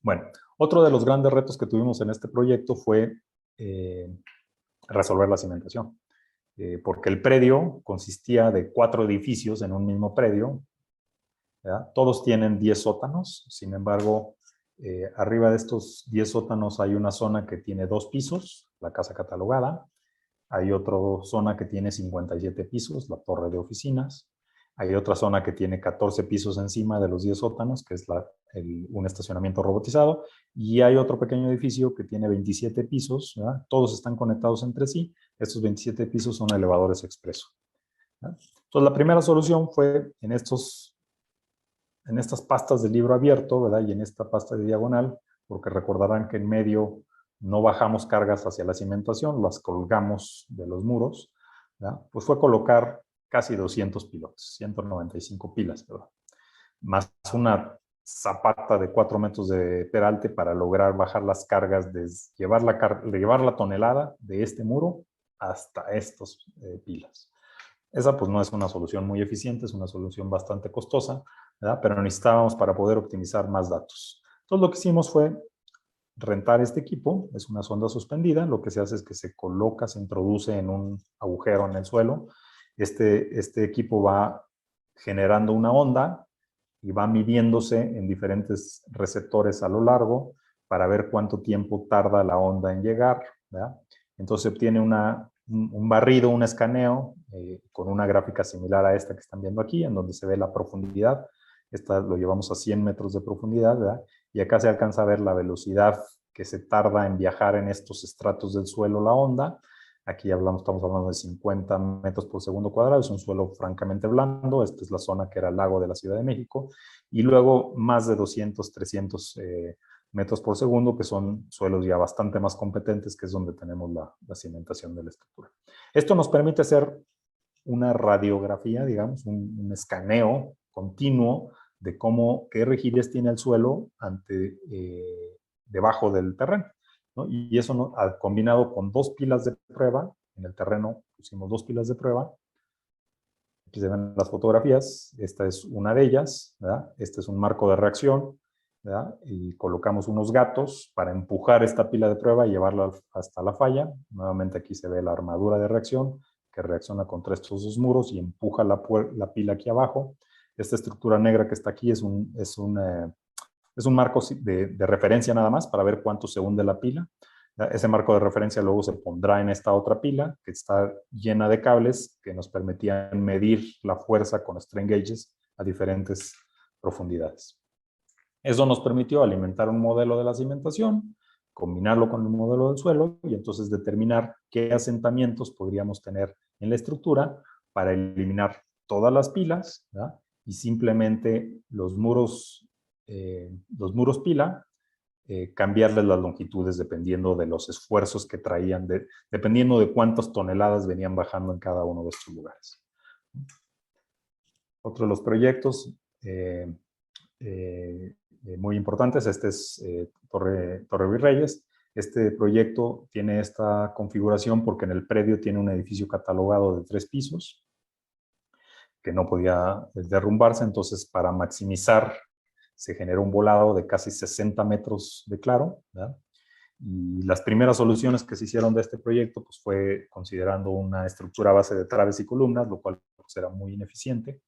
Bueno, otro de los grandes retos que tuvimos en este proyecto fue resolver la cimentación. Porque el predio consistía de 4 edificios en un mismo predio, ¿verdad? Todos tienen 10 sótanos, sin embargo, arriba de estos 10 sótanos hay una zona que tiene 2 pisos, la casa catalogada. Hay otra zona que tiene 57 pisos, la torre de oficinas. Hay otra zona que tiene 14 pisos encima de los 10 sótanos, que es un estacionamiento robotizado. Y hay otro pequeño edificio que tiene 27 pisos, ¿verdad? Todos están conectados entre sí. Estos 27 pisos son elevadores expreso, ¿verdad? Entonces, la primera solución fue en estas pastas de libro abierto, ¿verdad? Y en esta pasta de diagonal, porque recordarán que en medio no bajamos cargas hacia la cimentación, las colgamos de los muros, ¿verdad? Pues fue colocar casi 200 pilotes, 195 pilas, ¿verdad? Más una zapata de 4 metros de peralte para lograr bajar las cargas, de llevar la tonelada de este muro hasta estos pilas. Esa pues no es una solución muy eficiente, es una solución bastante costosa, ¿verdad? Pero necesitábamos para poder optimizar más datos. Entonces lo que hicimos fue rentar este equipo, es una sonda suspendida, lo que se hace es que se coloca, se introduce en un agujero en el suelo, este equipo va generando una onda y va midiéndose en diferentes receptores a lo largo para ver cuánto tiempo tarda la onda en llegar, ¿verdad? Entonces se obtiene un barrido, un escaneo, con una gráfica similar a esta que están viendo aquí, en donde se ve la profundidad. Esta lo llevamos a 100 metros de profundidad, ¿verdad? Y acá se alcanza a ver la velocidad que se tarda en viajar en estos estratos del suelo la onda. Aquí estamos hablando de 50 metros por segundo cuadrado, es un suelo francamente blando. Esta es la zona que era el lago de la Ciudad de México. Y luego más de 200, 300 metros por segundo, que son suelos ya bastante más competentes, que es donde tenemos la cimentación de la estructura. Esto nos permite hacer una radiografía, digamos, un escaneo continuo de qué rigidez tiene el suelo debajo del terreno, ¿no? Y eso combinado con 2 pilas de prueba, en el terreno pusimos 2 pilas de prueba. Aquí se ven las fotografías, esta es una de ellas, ¿verdad? Este es un marco de reacción, ¿verdad? Y colocamos unos gatos para empujar esta pila de prueba y llevarla hasta la falla. Nuevamente aquí se ve la armadura de reacción que reacciona contra estos 2 muros y empuja la pila aquí abajo. Esta estructura negra que está aquí es un marco de referencia nada más para ver cuánto se hunde la pila. Ese marco de referencia luego se pondrá en esta otra pila que está llena de cables que nos permitían medir la fuerza con strain gauges a diferentes profundidades. Eso nos permitió alimentar un modelo de la cimentación, combinarlo con el modelo del suelo y entonces determinar qué asentamientos podríamos tener en la estructura para eliminar todas las pilas, ¿verdad? Y simplemente los muros pila, cambiarles las longitudes dependiendo de los esfuerzos que traían, dependiendo de cuántas toneladas venían bajando en cada uno de estos lugares. Otro de los proyectos muy importantes, este es Torre Virreyes. Este proyecto tiene esta configuración porque en el predio tiene un edificio catalogado de 3 pisos que no podía derrumbarse, entonces para maximizar se generó un volado de casi 60 metros de claro, ¿verdad? Y las primeras soluciones que se hicieron de este proyecto pues fue considerando una estructura a base de traves y columnas, lo cual pues, era muy ineficiente,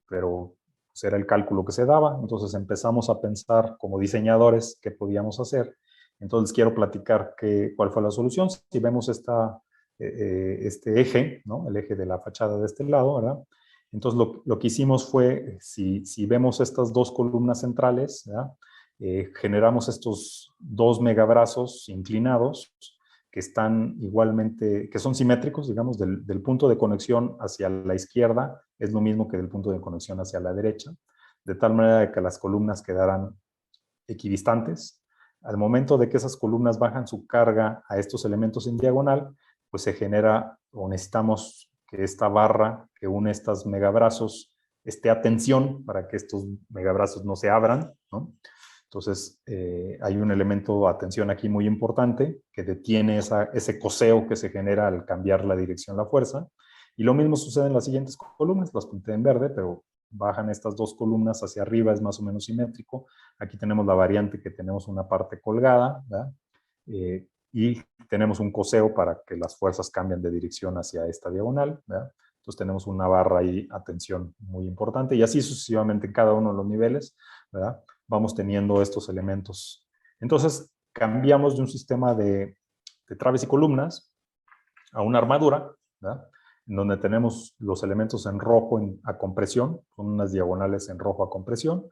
pero pues, era el cálculo que se daba. Entonces empezamos a pensar como diseñadores qué podíamos hacer. Entonces quiero platicar cuál fue la solución. Si vemos este eje, ¿no? El eje de la fachada de este lado, ¿verdad? Entonces, lo que hicimos fue, si vemos estas 2 columnas centrales, generamos estos 2 megabrazos inclinados que están igualmente, que son simétricos, digamos, del punto de conexión hacia la izquierda es lo mismo que del punto de conexión hacia la derecha, de tal manera que las columnas quedaran equidistantes. Al momento de que esas columnas bajan su carga a estos elementos en diagonal, pues se genera, o necesitamos que esta barra que une estos megabrazos esté a tensión para que estos megabrazos no se abran, ¿no? Entonces, hay un elemento a tensión aquí muy importante que detiene ese coseo que se genera al cambiar la dirección, la fuerza. Y lo mismo sucede en las siguientes columnas, las pinté en verde, pero bajan estas dos columnas hacia arriba, es más o menos simétrico. Aquí tenemos la variante que tenemos una parte colgada, ¿verdad? Y tenemos un coseo para que las fuerzas cambien de dirección hacia esta diagonal, ¿verdad? Entonces tenemos una barra ahí a tensión muy importante y así sucesivamente en cada uno de los niveles, ¿verdad? Vamos teniendo estos elementos. Entonces cambiamos de un sistema de traves y columnas a una armadura, ¿verdad? En donde tenemos los elementos en rojo a compresión, con unas diagonales en rojo a compresión,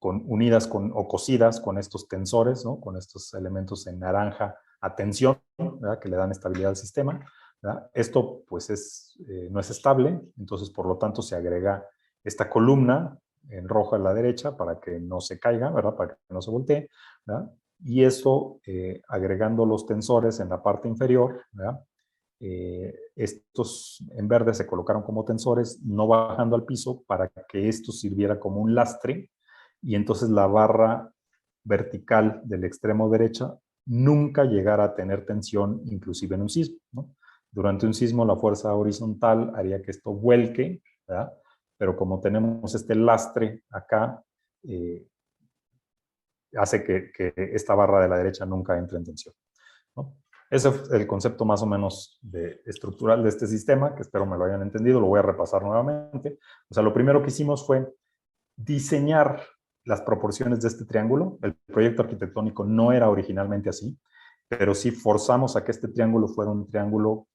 unidas o cosidas con estos tensores, ¿no? Con estos elementos en naranja a tensión, ¿verdad? Que le dan estabilidad al sistema, ¿verdad? Esto pues no es estable, entonces por lo tanto se agrega esta columna en rojo a la derecha para que no se caiga, ¿verdad? Para que no se voltee, ¿verdad? Y eso, agregando los tensores en la parte inferior, ¿verdad? Estos en verde se colocaron como tensores, no bajando al piso para que esto sirviera como un lastre, y entonces la barra vertical del extremo derecha nunca llegara a tener tensión, inclusive en un sismo, ¿no? Durante un sismo la fuerza horizontal haría que esto vuelque, ¿verdad? Pero como tenemos este lastre acá, hace que esta barra de la derecha nunca entre en tensión, ¿no? Ese es el concepto más o menos estructural de este sistema, que espero me lo hayan entendido, lo voy a repasar nuevamente. O sea, lo primero que hicimos fue diseñar las proporciones de este triángulo. El proyecto arquitectónico no era originalmente así, pero sí forzamos a que este triángulo fuera un triángulo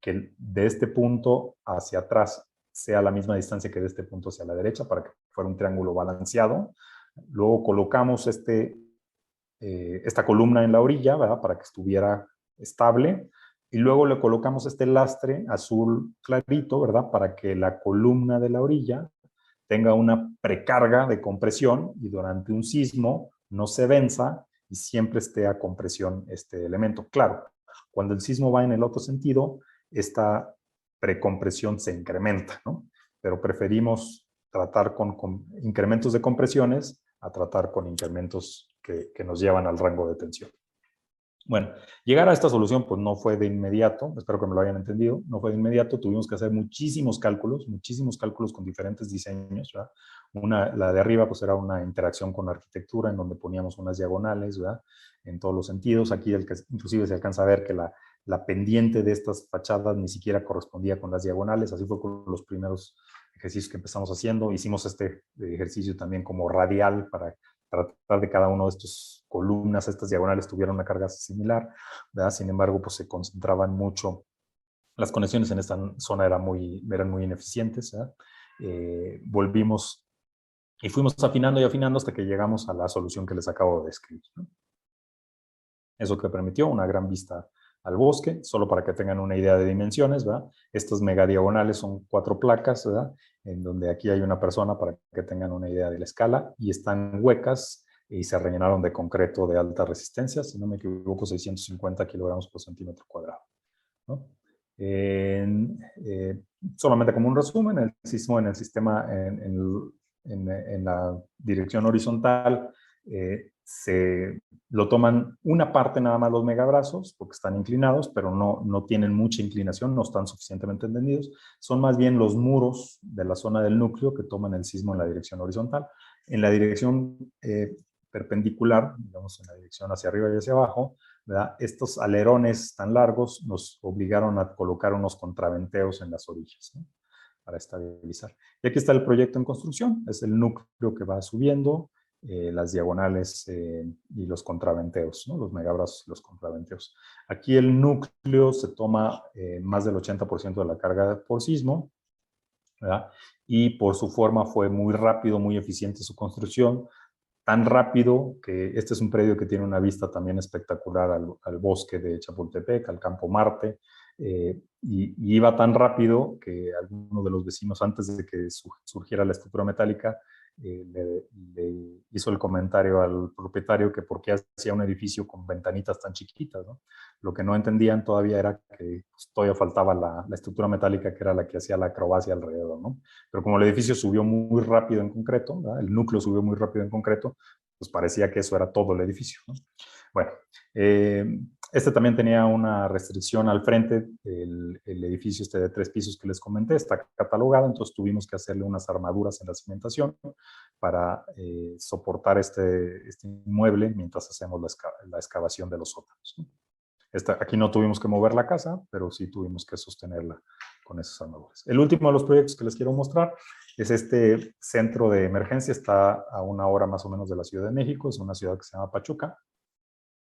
que de este punto hacia atrás sea la misma distancia que de este punto hacia la derecha, para que fuera un triángulo balanceado. Luego colocamos esta columna en la orilla, ¿verdad? Para que estuviera estable, y luego le colocamos este lastre azul clarito, ¿verdad? Para que la columna de la orilla tenga una precarga de compresión y durante un sismo no se venza y siempre esté a compresión este elemento. Claro, cuando el sismo va en el otro sentido, esta precompresión se incrementa, ¿no? Pero preferimos tratar con incrementos de compresiones a tratar con incrementos que nos llevan al rango de tensión. Bueno, llegar a esta solución pues no fue de inmediato, espero que me lo hayan entendido, no fue de inmediato, tuvimos que hacer muchísimos cálculos con diferentes diseños, ¿verdad? La de arriba pues era una interacción con la arquitectura en donde poníamos unas diagonales, ¿verdad? En todos los sentidos, aquí inclusive se alcanza a ver que la pendiente de estas fachadas ni siquiera correspondía con las diagonales, así fue con los primeros ejercicios que empezamos haciendo, hicimos este ejercicio también como radial para tratar de cada uno de estos columnas, estas diagonales tuvieran una carga similar, ¿verdad? Sin embargo, pues se concentraban mucho, las conexiones en esta zona eran muy ineficientes, ¿verdad? Volvimos y fuimos afinando y afinando hasta que llegamos a la solución que les acabo de describir, ¿no? Eso que permitió una gran vista al bosque, solo para que tengan una idea de dimensiones, ¿verdad? Estas megadiagonales son 4 placas, ¿verdad? En donde aquí hay una persona para que tengan una idea de la escala, y están huecas y se rellenaron de concreto de alta resistencia, si no me equivoco, 650 kilogramos por centímetro cuadrado, ¿no? Solamente como un resumen, el sismo en el sistema, en la dirección horizontal, se lo toman una parte nada más los megabrazos, porque están inclinados, pero no tienen mucha inclinación, no están suficientemente entendidos. Son más bien los muros de la zona del núcleo que toman el sismo en la dirección horizontal. En la dirección perpendicular, digamos en la dirección hacia arriba y hacia abajo, ¿verdad? Estos alerones tan largos nos obligaron a colocar unos contraventeos en las orillas, ¿no? Para estabilizar. Y aquí está el proyecto en construcción, es el núcleo que va subiendo, las diagonales y los contraventeos, ¿no? Los megabrazos y los contraventeos. Aquí el núcleo se toma más del 80% de la carga por sismo, ¿verdad? Y por su forma fue muy rápido, muy eficiente su construcción. tan rápido que este es un predio que tiene una vista también espectacular al bosque de Chapultepec, al Campo Marte, y iba tan rápido que alguno de los vecinos, antes de que surgiera la estructura metálica, le hizo el comentario al propietario que por qué hacía un edificio con ventanitas tan chiquitas, ¿no? Lo que no entendían todavía era que pues, todavía faltaba la estructura metálica, que era la que hacía la acrobacia alrededor, ¿no? Pero como el edificio subió muy rápido en concreto, ¿verdad? El núcleo subió muy rápido en concreto, pues parecía que eso era todo el edificio, ¿no? Bueno, este también tenía una restricción al frente, el edificio este de 3 pisos que les comenté, está catalogado, entonces tuvimos que hacerle unas armaduras en la cimentación para soportar este inmueble mientras hacemos la excavación de los sótanos, ¿no? Aquí no tuvimos que mover la casa, pero sí tuvimos que sostenerla con esas armaduras. El último de los proyectos que les quiero mostrar es este centro de emergencia, está a 1 hora más o menos de la Ciudad de México, es una ciudad que se llama Pachuca,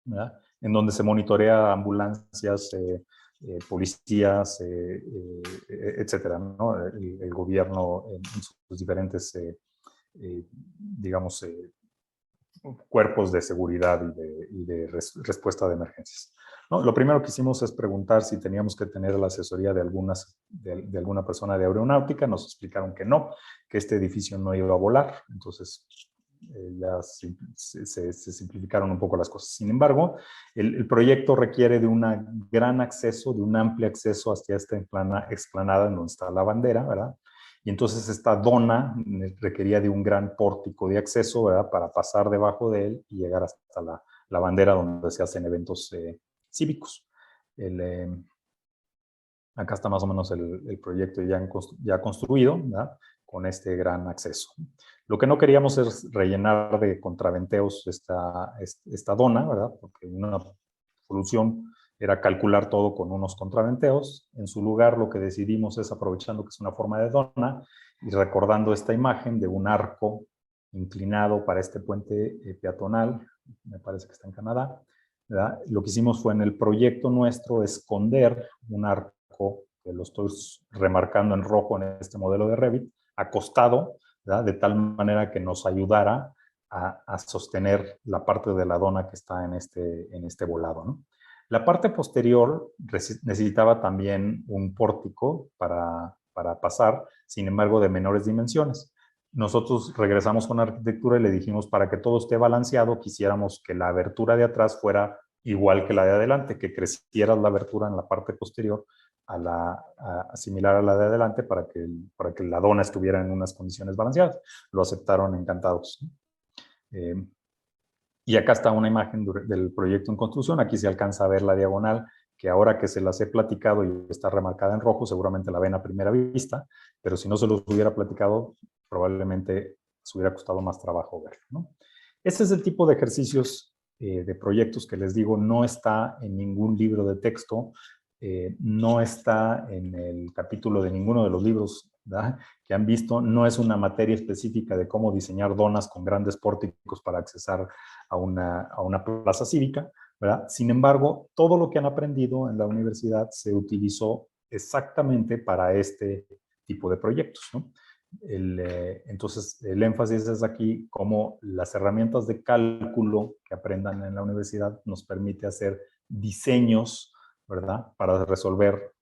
¿verdad? En donde se monitorea ambulancias, policías, etcétera, ¿no? El gobierno en sus diferentes, digamos, cuerpos de seguridad y de respuesta de emergencias, ¿no? Lo primero que hicimos es preguntar si teníamos que tener la asesoría de alguna persona de aeronáutica. Nos explicaron que no, que este edificio no iba a volar. Entonces, ya se simplificaron un poco las cosas. Sin embargo, el proyecto requiere de un gran acceso, de un amplio acceso hacia esta explanada en donde está la bandera, ¿verdad? Y entonces esta dona requería de un gran pórtico de acceso, ¿verdad? Para pasar debajo de él y llegar hasta la bandera donde se hacen eventos cívicos. Acá está más o menos el proyecto ya construido, ¿verdad? Con este gran acceso. Lo que no queríamos es rellenar de contraventeos esta dona, ¿verdad? Porque una solución era calcular todo con unos contraventeos. En su lugar, lo que decidimos es, aprovechando que es una forma de dona y recordando esta imagen de un arco inclinado para este puente peatonal, me parece que está en Canadá, ¿verdad? Lo que hicimos fue en el proyecto nuestro esconder un arco, que lo estoy remarcando en rojo en este modelo de Revit, acostado, ¿verdad? De tal manera que nos ayudara a sostener la parte de la dona que está en este volado, ¿no? La parte posterior necesitaba también un pórtico para pasar, sin embargo, de menores dimensiones. Nosotros regresamos con arquitectura y le dijimos, para que todo esté balanceado, quisiéramos que la abertura de atrás fuera igual que la de adelante, que creciera la abertura en la parte posterior similar a la de adelante para que la dona estuviera en unas condiciones balanceadas. Lo aceptaron encantados. Y acá está una imagen del proyecto en construcción. Aquí se alcanza a ver la diagonal, que ahora que se las he platicado y está remarcada en rojo, seguramente la ven a primera vista, pero si no se los hubiera platicado, probablemente se hubiera costado más trabajo verlo, ¿no? Este es el tipo de ejercicios de proyectos que les digo, no está en ningún libro de texto, no está en el capítulo de ninguno de los libros, ¿verdad?, que han visto. No es una materia específica de cómo diseñar donas con grandes pórticos para accesar a una plaza cívica, ¿verdad? Sin embargo, todo lo que han aprendido en la universidad se utilizó exactamente para este tipo de proyectos, ¿no? Entonces, el énfasis es aquí cómo las herramientas de cálculo que aprendan en la universidad nos permite hacer diseños, ¿verdad?, para resolver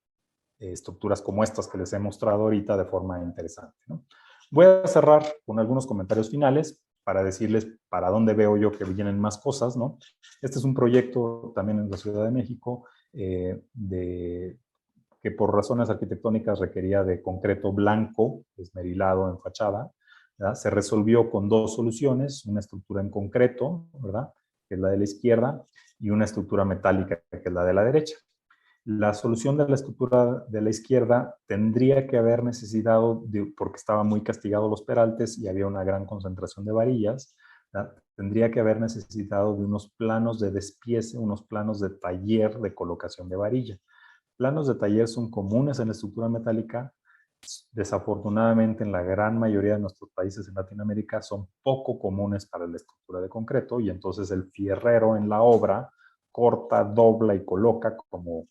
estructuras como estas que les he mostrado ahorita de forma interesante, ¿no? Voy a cerrar con algunos comentarios finales para decirles para dónde veo yo que vienen más cosas, ¿no? Este es un proyecto también en la Ciudad de México que por razones arquitectónicas requería de concreto blanco, esmerilado en fachada, ¿verdad? Se resolvió con 2 soluciones, una estructura en concreto, ¿verdad?, que es la de la izquierda, y una estructura metálica, que es la de la derecha. La solución de la estructura de la izquierda tendría que haber necesitado, porque estaban muy castigados los peraltes y había una gran concentración de varillas, ¿verdad?, tendría que haber necesitado de unos planos de despiece, unos planos de taller de colocación de varilla. Planos de taller son comunes en la estructura metálica. Desafortunadamente, en la gran mayoría de nuestros países en Latinoamérica son poco comunes para la estructura de concreto, y entonces el fierrero en la obra corta, dobla y coloca como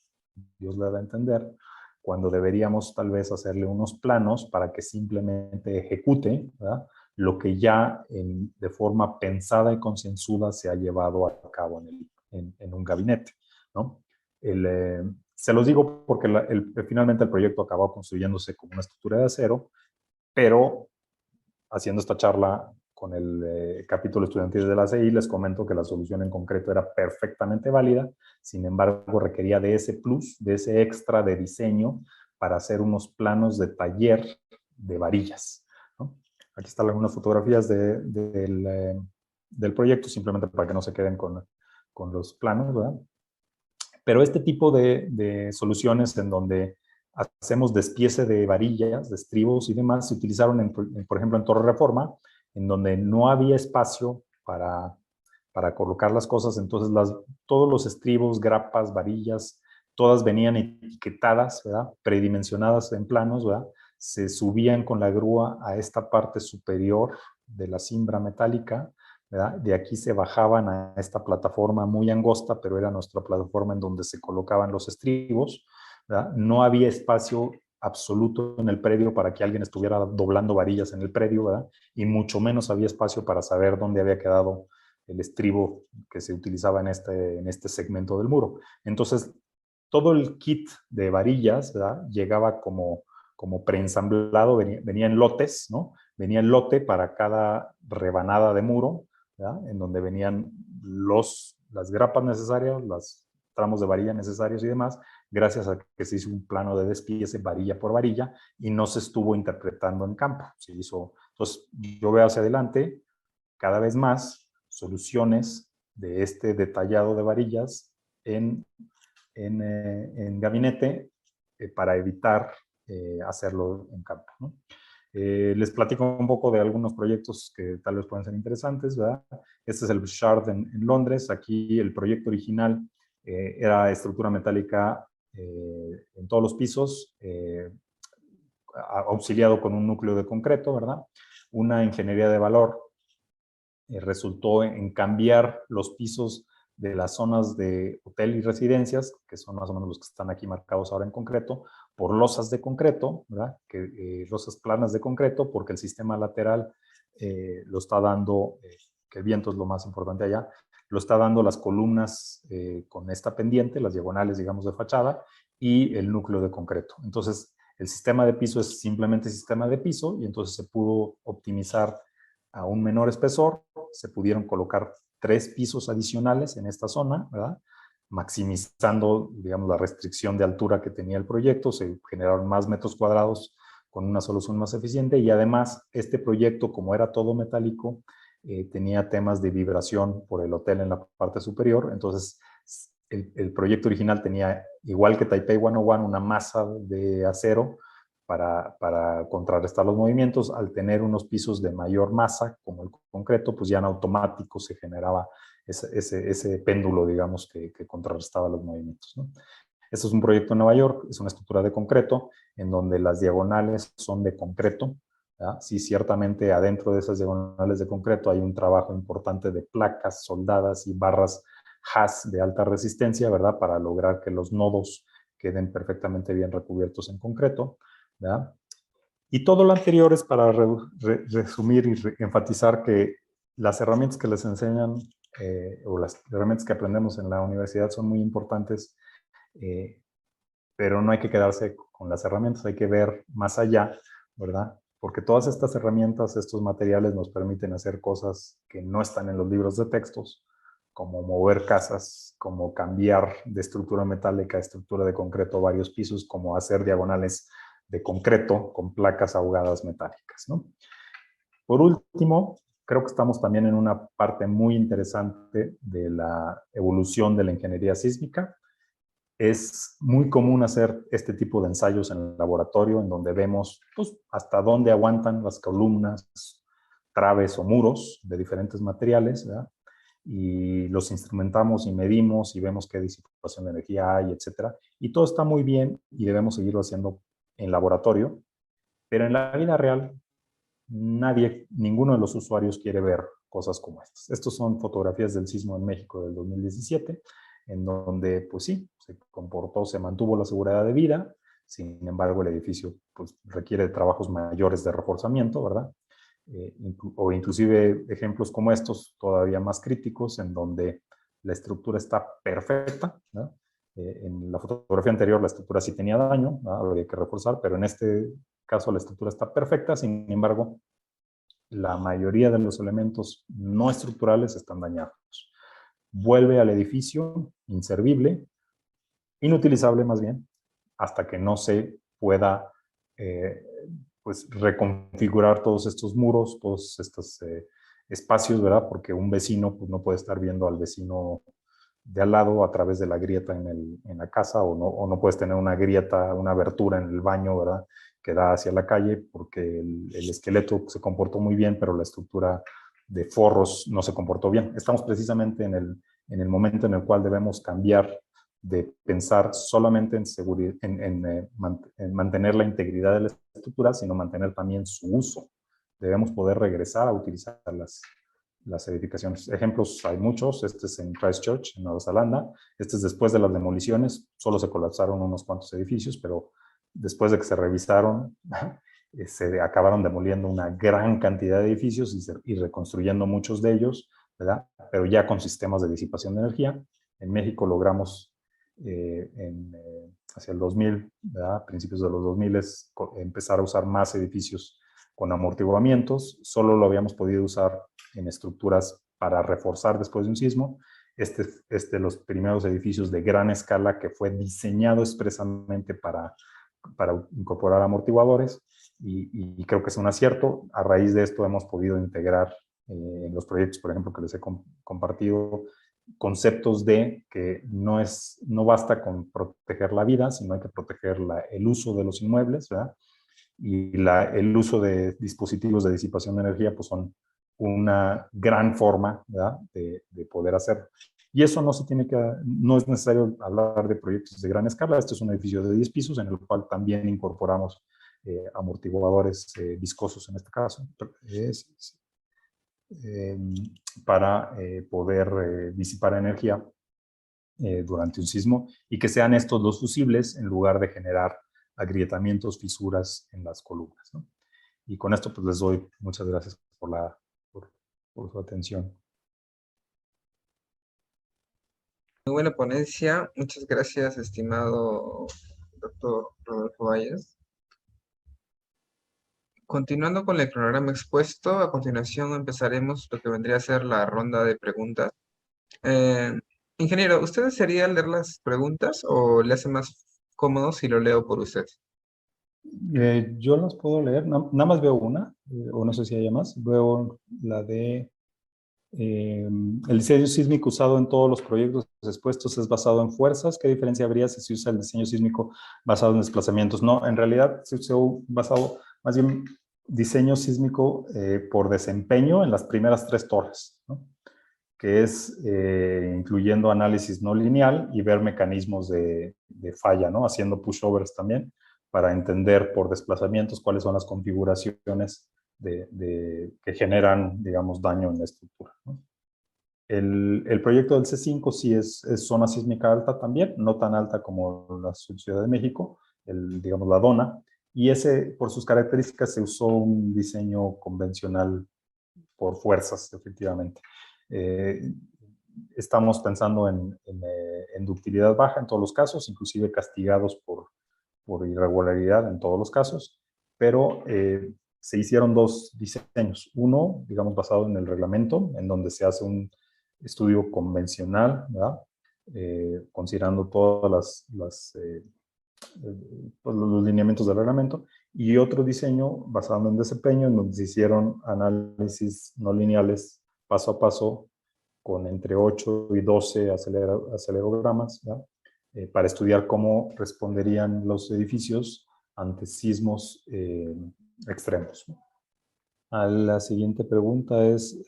Dios le da a entender, cuando deberíamos tal vez hacerle unos planos para que simplemente ejecute, ¿verdad?, lo que ya de forma pensada y concienzuda se ha llevado a cabo en un gabinete, ¿no? Se los digo porque finalmente el proyecto acabó construyéndose como una estructura de acero, pero haciendo esta charla con el capítulo estudiantil de la CI, les comento que la solución en concreto era perfectamente válida, sin embargo requería de ese plus, de ese extra de diseño para hacer unos planos de taller de varillas, ¿no? Aquí están algunas fotografías del proyecto, simplemente para que no se queden con los planos, ¿verdad? Pero este tipo de soluciones en donde hacemos despiece de varillas, de estribos y demás, se utilizaron, por ejemplo, en Torre Reforma, en donde no había espacio para colocar las cosas. Entonces, todos los estribos, grapas, varillas, todas venían etiquetadas, ¿verdad? Predimensionadas en planos, ¿verdad? Se subían con la grúa a esta parte superior de la cimbra metálica, ¿verdad? De aquí se bajaban a esta plataforma muy angosta, pero era nuestra plataforma en donde se colocaban los estribos, ¿verdad? No había espacio absoluto en el predio para que alguien estuviera doblando varillas en el predio, ¿verdad? Y mucho menos había espacio para saber dónde había quedado el estribo que se utilizaba en este segmento del muro. Entonces, todo el kit de varillas, ¿verdad? Llegaba como preensamblado, venía en lotes, ¿no? Venía el lote para cada rebanada de muro, ¿verdad? En donde venían las grapas necesarias, los tramos de varilla necesarios y demás, gracias a que se hizo un plano de despiece varilla por varilla y no se estuvo interpretando en campo. Se hizo, entonces, yo veo hacia adelante cada vez más soluciones de este detallado de varillas en gabinete para evitar hacerlo en campo, ¿no? Les platico un poco de algunos proyectos que tal vez pueden ser interesantes, ¿verdad? Este es el Shard en Londres. Aquí el proyecto original era estructura metálica en todos los pisos, auxiliado con un núcleo de concreto, ¿verdad? Una ingeniería de valor resultó en cambiar los pisos de las zonas de hotel y residencias, que son más o menos los que están aquí marcados ahora en concreto, por losas de concreto, ¿verdad? Losas planas de concreto, porque el sistema lateral lo está dando, que el viento es lo más importante allá, lo está dando las columnas con esta pendiente, las diagonales, digamos, de fachada, y el núcleo de concreto. Entonces, el sistema de piso es simplemente sistema de piso, y entonces se pudo optimizar a un menor espesor, se pudieron colocar 3 pisos adicionales en esta zona, ¿verdad? Maximizando, digamos, la restricción de altura que tenía el proyecto, se generaron más metros cuadrados con una solución más eficiente y además este proyecto, como era todo metálico, tenía temas de vibración por el hotel en la parte superior, entonces el proyecto original tenía, igual que Taipei 101, una masa de acero para contrarrestar los movimientos. Al tener unos pisos de mayor masa, como el concreto, pues ya en automático se generaba ese péndulo, digamos, que contrarrestaba los movimientos, ¿no? Este es un proyecto en Nueva York, es una estructura de concreto, en donde las diagonales son de concreto, ¿verdad? Sí, ciertamente adentro de esas diagonales de concreto hay un trabajo importante de placas soldadas y barras HAS de alta resistencia, ¿verdad? Para lograr que los nodos queden perfectamente bien recubiertos en concreto, ¿verdad? Y todo lo anterior es para resumir y enfatizar que las herramientas que les enseñan o las herramientas que aprendemos en la universidad son muy importantes, pero no hay que quedarse con las herramientas, hay que ver más allá, ¿verdad? Porque todas estas herramientas, estos materiales nos permiten hacer cosas que no están en los libros de textos, como mover casas, como cambiar de estructura metálica a estructura de concreto varios pisos, como hacer diagonales de concreto con placas ahogadas metálicas, ¿no? Por último, creo que estamos también en una parte muy interesante de la evolución de la ingeniería sísmica. Es muy común hacer este tipo de ensayos en el laboratorio, en donde vemos pues, hasta dónde aguantan las columnas, traves o muros de diferentes materiales, ¿verdad? Y los instrumentamos y medimos y vemos qué disipación de energía hay, etcétera. Y todo está muy bien y debemos seguirlo haciendo en laboratorio, pero en la vida real ninguno de los usuarios quiere ver cosas como estas. Estos son fotografías del sismo en México del 2017, en donde, pues sí, se mantuvo la seguridad de vida, sin embargo el edificio pues, requiere de trabajos mayores de reforzamiento, ¿verdad? o inclusive ejemplos como estos, todavía más críticos, en donde la estructura está perfecta, ¿no? En la fotografía anterior la estructura sí tenía daño, ¿no? Habría que reforzar, pero en este caso la estructura está perfecta, sin embargo, la mayoría de los elementos no estructurales están dañados. Vuelve al edificio inservible, inutilizable más bien, hasta que no se pueda pues reconfigurar todos estos muros, todos estos espacios, ¿verdad? Porque un vecino pues, no puede estar viendo al vecino de al lado a través de la grieta en la casa, o no puedes tener una grieta, una abertura en el baño, ¿verdad? Que da hacia la calle, porque el esqueleto se comportó muy bien, pero la estructura de forros no se comportó bien. Estamos precisamente en el momento en el cual debemos cambiar de pensar solamente en, en mantener la integridad de la estructura, sino mantener también su uso. Debemos poder regresar a utilizar las edificaciones. Ejemplos hay muchos. Este es en Christchurch, en Nueva Zelanda. Este es después de las demoliciones. Solo se colapsaron unos cuantos edificios, pero después de que se revisaron, se acabaron demoliendo una gran cantidad de edificios y reconstruyendo muchos de ellos, ¿verdad? Pero ya con sistemas de disipación de energía. En México logramos hacia el 2000, ¿verdad? Principios de los 2000, empezar a usar más edificios con amortiguamientos. Solo lo habíamos podido usar en estructuras para reforzar después de un sismo. Los primeros edificios de gran escala que fue diseñado expresamente para incorporar amortiguadores, y creo que es un acierto. A raíz de esto hemos podido integrar en los proyectos, por ejemplo, que les he compartido, conceptos de que no basta con proteger la vida, sino hay que proteger el uso de los inmuebles, ¿verdad? Y el uso de dispositivos de disipación de energía pues son una gran forma, ¿verdad? de poder hacerlo. Y eso no es necesario hablar de proyectos de gran escala. Este es un edificio de 10 pisos en el cual también incorporamos amortiguadores viscosos en este caso, para poder disipar energía durante un sismo, y que sean estos los fusibles en lugar de generar agrietamientos, fisuras en las columnas, ¿no? Y con esto pues les doy muchas gracias por su atención.
Muy buena ponencia. Muchas gracias, estimado doctor Rodolfo Valles. Continuando con el cronograma expuesto, a continuación empezaremos lo que vendría a ser la ronda de preguntas. Ingeniero, ¿usted desearía leer las preguntas o le hace más cómodo si lo leo por usted?
Yo las puedo leer, nada más veo una, o no sé si haya más. Veo la de el diseño sísmico usado en todos los proyectos expuestos es basado en fuerzas. ¿Qué diferencia habría si se usa el diseño sísmico basado en desplazamientos? No, en realidad se usó basado más bien diseño sísmico por desempeño en las primeras 3 torres, ¿no? Que es incluyendo análisis no lineal y ver mecanismos de falla, ¿no? Haciendo pushovers también para entender por desplazamientos cuáles son las configuraciones que generan, digamos, daño en la estructura, ¿no? El proyecto del C5 sí es zona sísmica alta también, no tan alta como la Ciudad de México, digamos la DONA, y ese, por sus características, se usó un diseño convencional por fuerzas, efectivamente. Estamos pensando en ductilidad baja en todos los casos, inclusive castigados por irregularidad en todos los casos, pero se hicieron 2 diseños. Uno, digamos, basado en el reglamento, en donde se hace un estudio convencional, ¿verdad? Considerando todas pues los lineamientos del reglamento, y otro diseño basado en desempeño, en donde se hicieron análisis no lineales paso a paso con entre 8 y 12 acelerogramas, ¿verdad? Para estudiar cómo responderían los edificios ante sismos extremos. La siguiente pregunta es,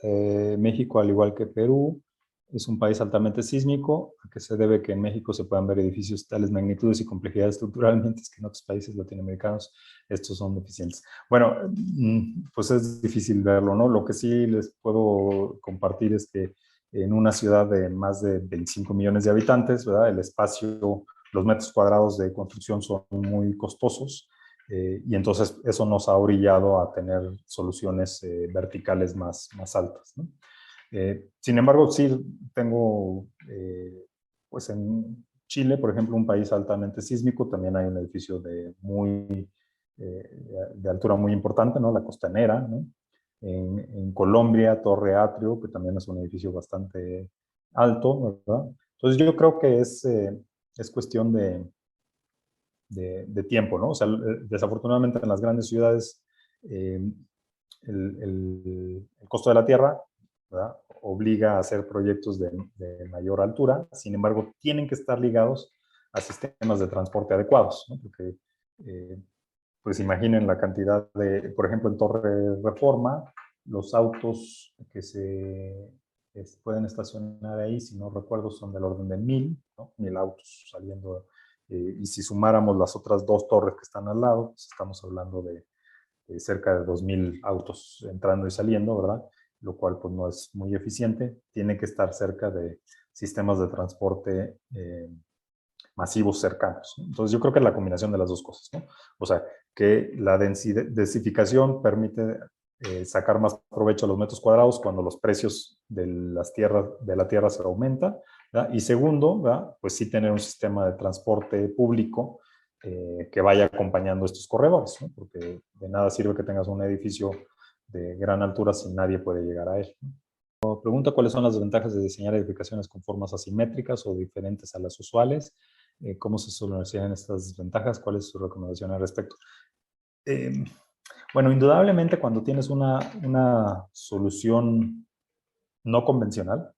México, al igual que Perú, es un país altamente sísmico. ¿A qué se debe que en México se puedan ver edificios de tales magnitudes y complejidad estructuralmente que en otros países latinoamericanos estos son deficientes? Bueno, pues es difícil verlo, ¿no? Lo que sí les puedo compartir es que en una ciudad de más de 25 millones de habitantes, ¿verdad? El espacio, los metros cuadrados de construcción son muy costosos. Y entonces eso nos ha orillado a tener soluciones verticales más altas, ¿no? Sin embargo, sí tengo, pues en Chile, por ejemplo, un país altamente sísmico, también hay un edificio de altura muy importante, ¿no? La Costanera, ¿no? En Colombia, Torre Atrio, que también es un edificio bastante alto, ¿verdad? Entonces yo creo que es cuestión de tiempo, ¿no? O sea, desafortunadamente en las grandes ciudades eh, el costo de la tierra, ¿verdad?, obliga a hacer proyectos de mayor altura, sin embargo, tienen que estar ligados a sistemas de transporte adecuados, ¿no? Porque, pues imaginen la cantidad por ejemplo, en Torre Reforma, los autos que se pueden estacionar ahí, si no recuerdo, son del orden de 1000, ¿no? 1000 autos saliendo. Y si sumáramos las otras 2 torres que están al lado, pues estamos hablando de cerca de 2000 autos entrando y saliendo, ¿verdad? Lo cual pues no es muy eficiente. Tiene que estar cerca de sistemas de transporte masivos cercanos, ¿no? Entonces yo creo que es la combinación de las dos cosas, ¿no? O sea, que la densificación permite sacar más provecho a los metros cuadrados cuando los precios de la tierra se aumentan, ¿verdad? Y segundo, ¿verdad?, pues sí tener un sistema de transporte público que vaya acompañando estos corredores, ¿no? Porque de nada sirve que tengas un edificio de gran altura si nadie puede llegar a él, ¿no? Pregunta cuáles son las ventajas de diseñar edificaciones con formas asimétricas o diferentes a las usuales. ¿Cómo se solucionan estas desventajas? ¿Cuál es su recomendación al respecto? Bueno, indudablemente cuando tienes una solución no convencional,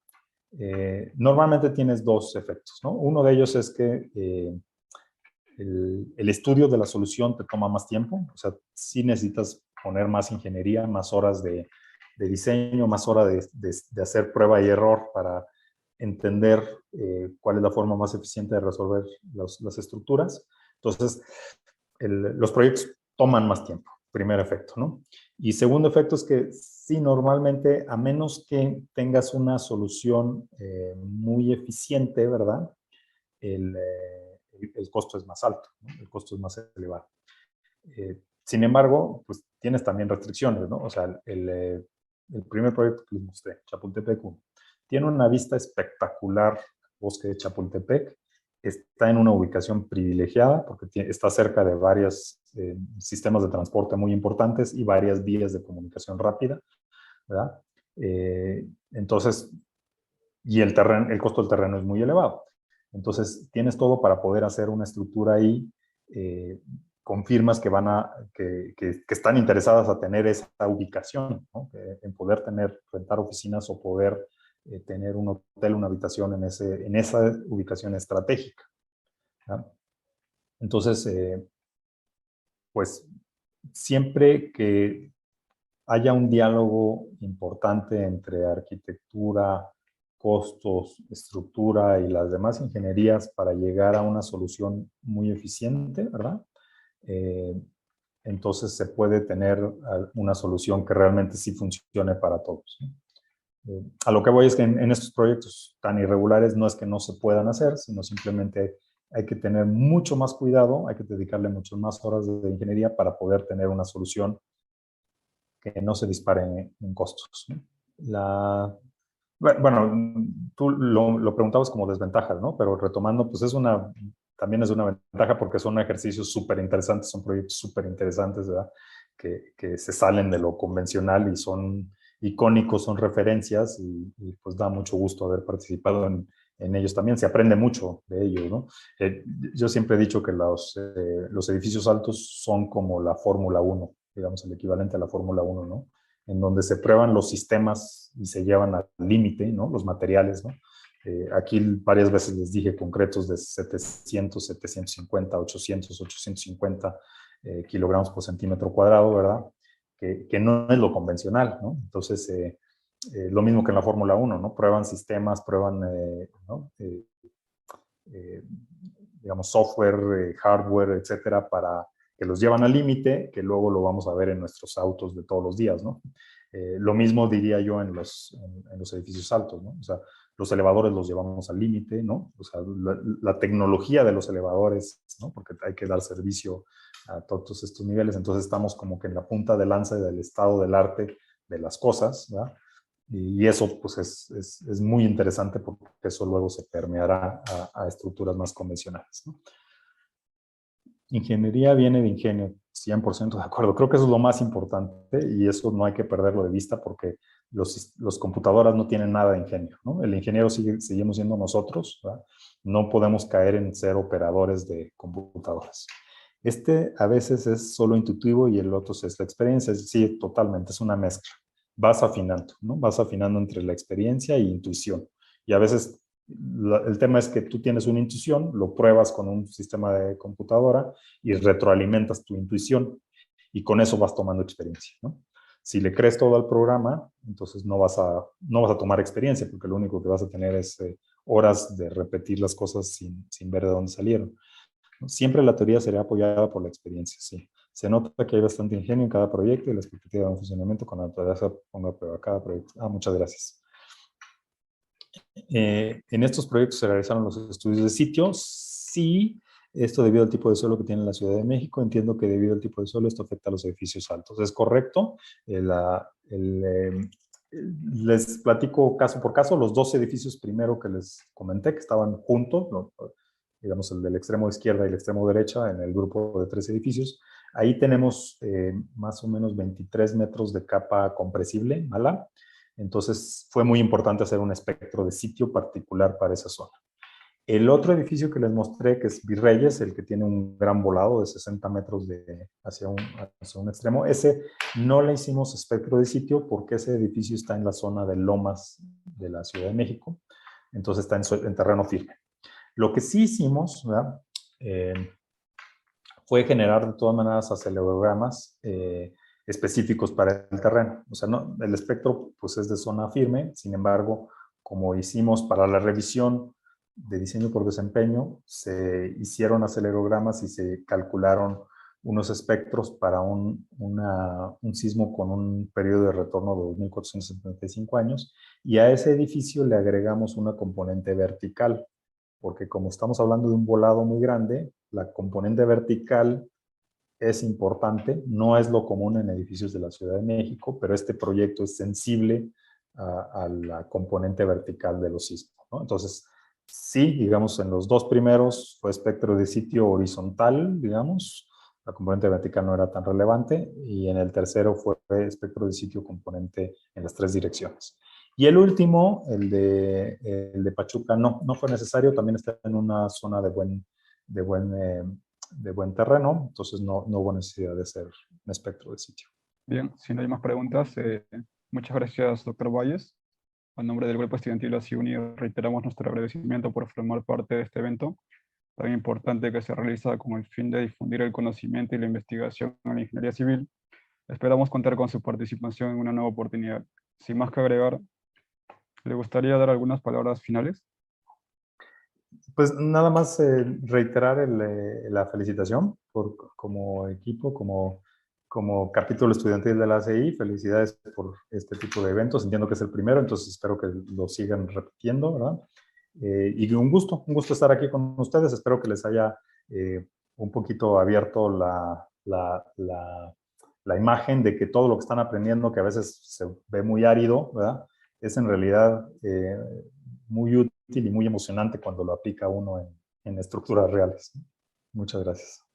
normalmente tienes 2 efectos, ¿no? Uno de ellos es que el estudio de la solución te toma más tiempo, o sea, sí necesitas poner más ingeniería, más horas de diseño, más horas de hacer prueba y error para entender cuál es la forma más eficiente de resolver las estructuras. Entonces, los proyectos toman más tiempo, primer efecto, ¿no? Y segundo efecto es que sí, normalmente, a menos que tengas una solución muy eficiente, ¿verdad?, el costo es más alto, ¿no? El costo es más elevado. Sin embargo, pues tienes también restricciones, ¿no? O sea, el primer proyecto que les mostré, Chapultepec 1, tiene una vista espectacular, bosque de Chapultepec, está en una ubicación privilegiada porque está cerca de varios sistemas de transporte muy importantes y varias vías de comunicación rápida, ¿verdad? Entonces, y el costo del terreno es muy elevado. Entonces, tienes todo para poder hacer una estructura ahí con firmas que están interesadas a tener esa ubicación, ¿no? En poder rentar oficinas o poder tener un hotel, una habitación en esa ubicación estratégica, ¿no? Entonces, pues, siempre que haya un diálogo importante entre arquitectura, costos, estructura y las demás ingenierías para llegar a una solución muy eficiente, ¿verdad? Entonces se puede tener una solución que realmente sí funcione para todos, ¿no? A lo que voy es que en estos proyectos tan irregulares no es que no se puedan hacer, sino simplemente hay que tener mucho más cuidado, hay que dedicarle muchas más horas de ingeniería para poder tener una solución que no se dispare en costos, ¿no? Bueno, tú lo preguntabas como desventajas, ¿no? Pero retomando, pues también es una ventaja porque son ejercicios súper interesantes, son proyectos súper interesantes, ¿verdad? Que se salen de lo convencional y son icónicos, son referencias y pues da mucho gusto haber participado en ellos también. Se aprende mucho de ellos, ¿no? Yo siempre he dicho que los edificios altos son como la Fórmula 1, digamos, el equivalente a la Fórmula 1, ¿no? En donde se prueban los sistemas y se llevan al límite, ¿no? Los materiales, ¿no? Aquí varias veces les dije concretos de 700, 750, 800, 850 kilogramos por centímetro cuadrado, ¿verdad? Que no es lo convencional, ¿no? Entonces, lo mismo que en la Fórmula 1, ¿no? Prueban sistemas, prueban, ¿no? Digamos, software, hardware, etcétera, que los llevan al límite, que luego lo vamos a ver en nuestros autos de todos los días, ¿no? Lo mismo diría yo en los edificios altos, ¿no? O sea, Los elevadores los llevamos al límite, ¿no? O sea, la tecnología de los elevadores, ¿no? Porque hay que dar servicio a todos estos niveles. Entonces estamos como que en la punta de lanza del estado del arte de las cosas, ¿verdad? Y eso pues es muy interesante porque eso luego se permeará a estructuras más convencionales, ¿no? Ingeniería viene de ingenio, 100% de acuerdo. Creo que eso es lo más importante y eso no hay que perderlo de vista porque los computadoras no tienen nada de ingenio, ¿no? El ingeniero seguimos siendo nosotros, ¿verdad? No podemos caer en ser operadores de computadoras. Este a veces es solo intuitivo y el otro es la experiencia. Sí, totalmente, es una mezcla. Vas afinando, ¿no? Vas afinando entre la experiencia e intuición. Y a veces el tema es que tú tienes una intuición, lo pruebas con un sistema de computadora y retroalimentas tu intuición y con eso vas tomando experiencia, ¿no? Si le crees todo al programa, entonces no vas a tomar experiencia porque lo único que vas a tener es horas de repetir las cosas sin ver de dónde salieron, ¿no? Siempre la teoría sería apoyada por la experiencia, sí. Se nota que hay bastante ingenio en cada proyecto y la expectativa de un funcionamiento con la naturaleza ponga a prueba cada proyecto. Muchas gracias. En estos proyectos se realizaron los estudios de sitio. Sí, esto debido al tipo de suelo que tiene la Ciudad de México. Entiendo que debido al tipo de suelo esto afecta a los edificios altos. Es correcto. Les platico caso por caso. Los dos edificios primero que les comenté que estaban juntos, ¿no? Digamos el del extremo izquierda y el extremo derecha en el grupo de 3 edificios. Ahí tenemos más o menos 23 metros de capa compresible, mala. Entonces fue muy importante hacer un espectro de sitio particular para esa zona. El otro edificio que les mostré, que es Virreyes, el que tiene un gran volado de 60 metros hacia un extremo, ese no le hicimos espectro de sitio porque ese edificio está en la zona de Lomas de la Ciudad de México, entonces está en terreno firme. Lo que sí hicimos, ¿verdad? Fue generar de todas maneras acelerogramas específicos para el terreno. O sea, no, el espectro pues, es de zona firme, sin embargo, como hicimos para la revisión de diseño por desempeño, se hicieron acelerogramas y se calcularon unos espectros para un sismo con un periodo de retorno de 2.475 años, y a ese edificio le agregamos una componente vertical, porque como estamos hablando de un volado muy grande, la componente vertical es importante, no es lo común en edificios de la Ciudad de México, pero este proyecto es sensible a la componente vertical de los sismos, ¿no? Entonces, sí, digamos, en los dos primeros fue espectro de sitio horizontal, digamos, la componente vertical no era tan relevante, y en el tercero fue espectro de sitio componente en las 3 direcciones. Y el último, el de Pachuca, no fue necesario, también está en una zona de buen terreno, entonces no hubo necesidad de hacer un espectro de sitio.
Bien, si no hay más preguntas, muchas gracias, doctor Valles. A nombre del Grupo Estudiantil ACIUNI reiteramos nuestro agradecimiento por formar parte de este evento tan importante que se realiza con el fin de difundir el conocimiento y la investigación en la ingeniería civil. Esperamos contar con su participación en una nueva oportunidad. Sin más que agregar, ¿le gustaría dar algunas palabras finales?
Pues nada más reiterar la felicitación como equipo, como capítulo estudiantil de la ACI. Felicidades por este tipo de eventos. Entiendo que es el primero, entonces espero que lo sigan repitiendo, ¿verdad? Y un gusto estar aquí con ustedes. Espero que les haya un poquito abierto la imagen de que todo lo que están aprendiendo, que a veces se ve muy árido, ¿verdad? Es en realidad muy útil y muy emocionante cuando lo aplica uno en estructuras reales. Muchas gracias.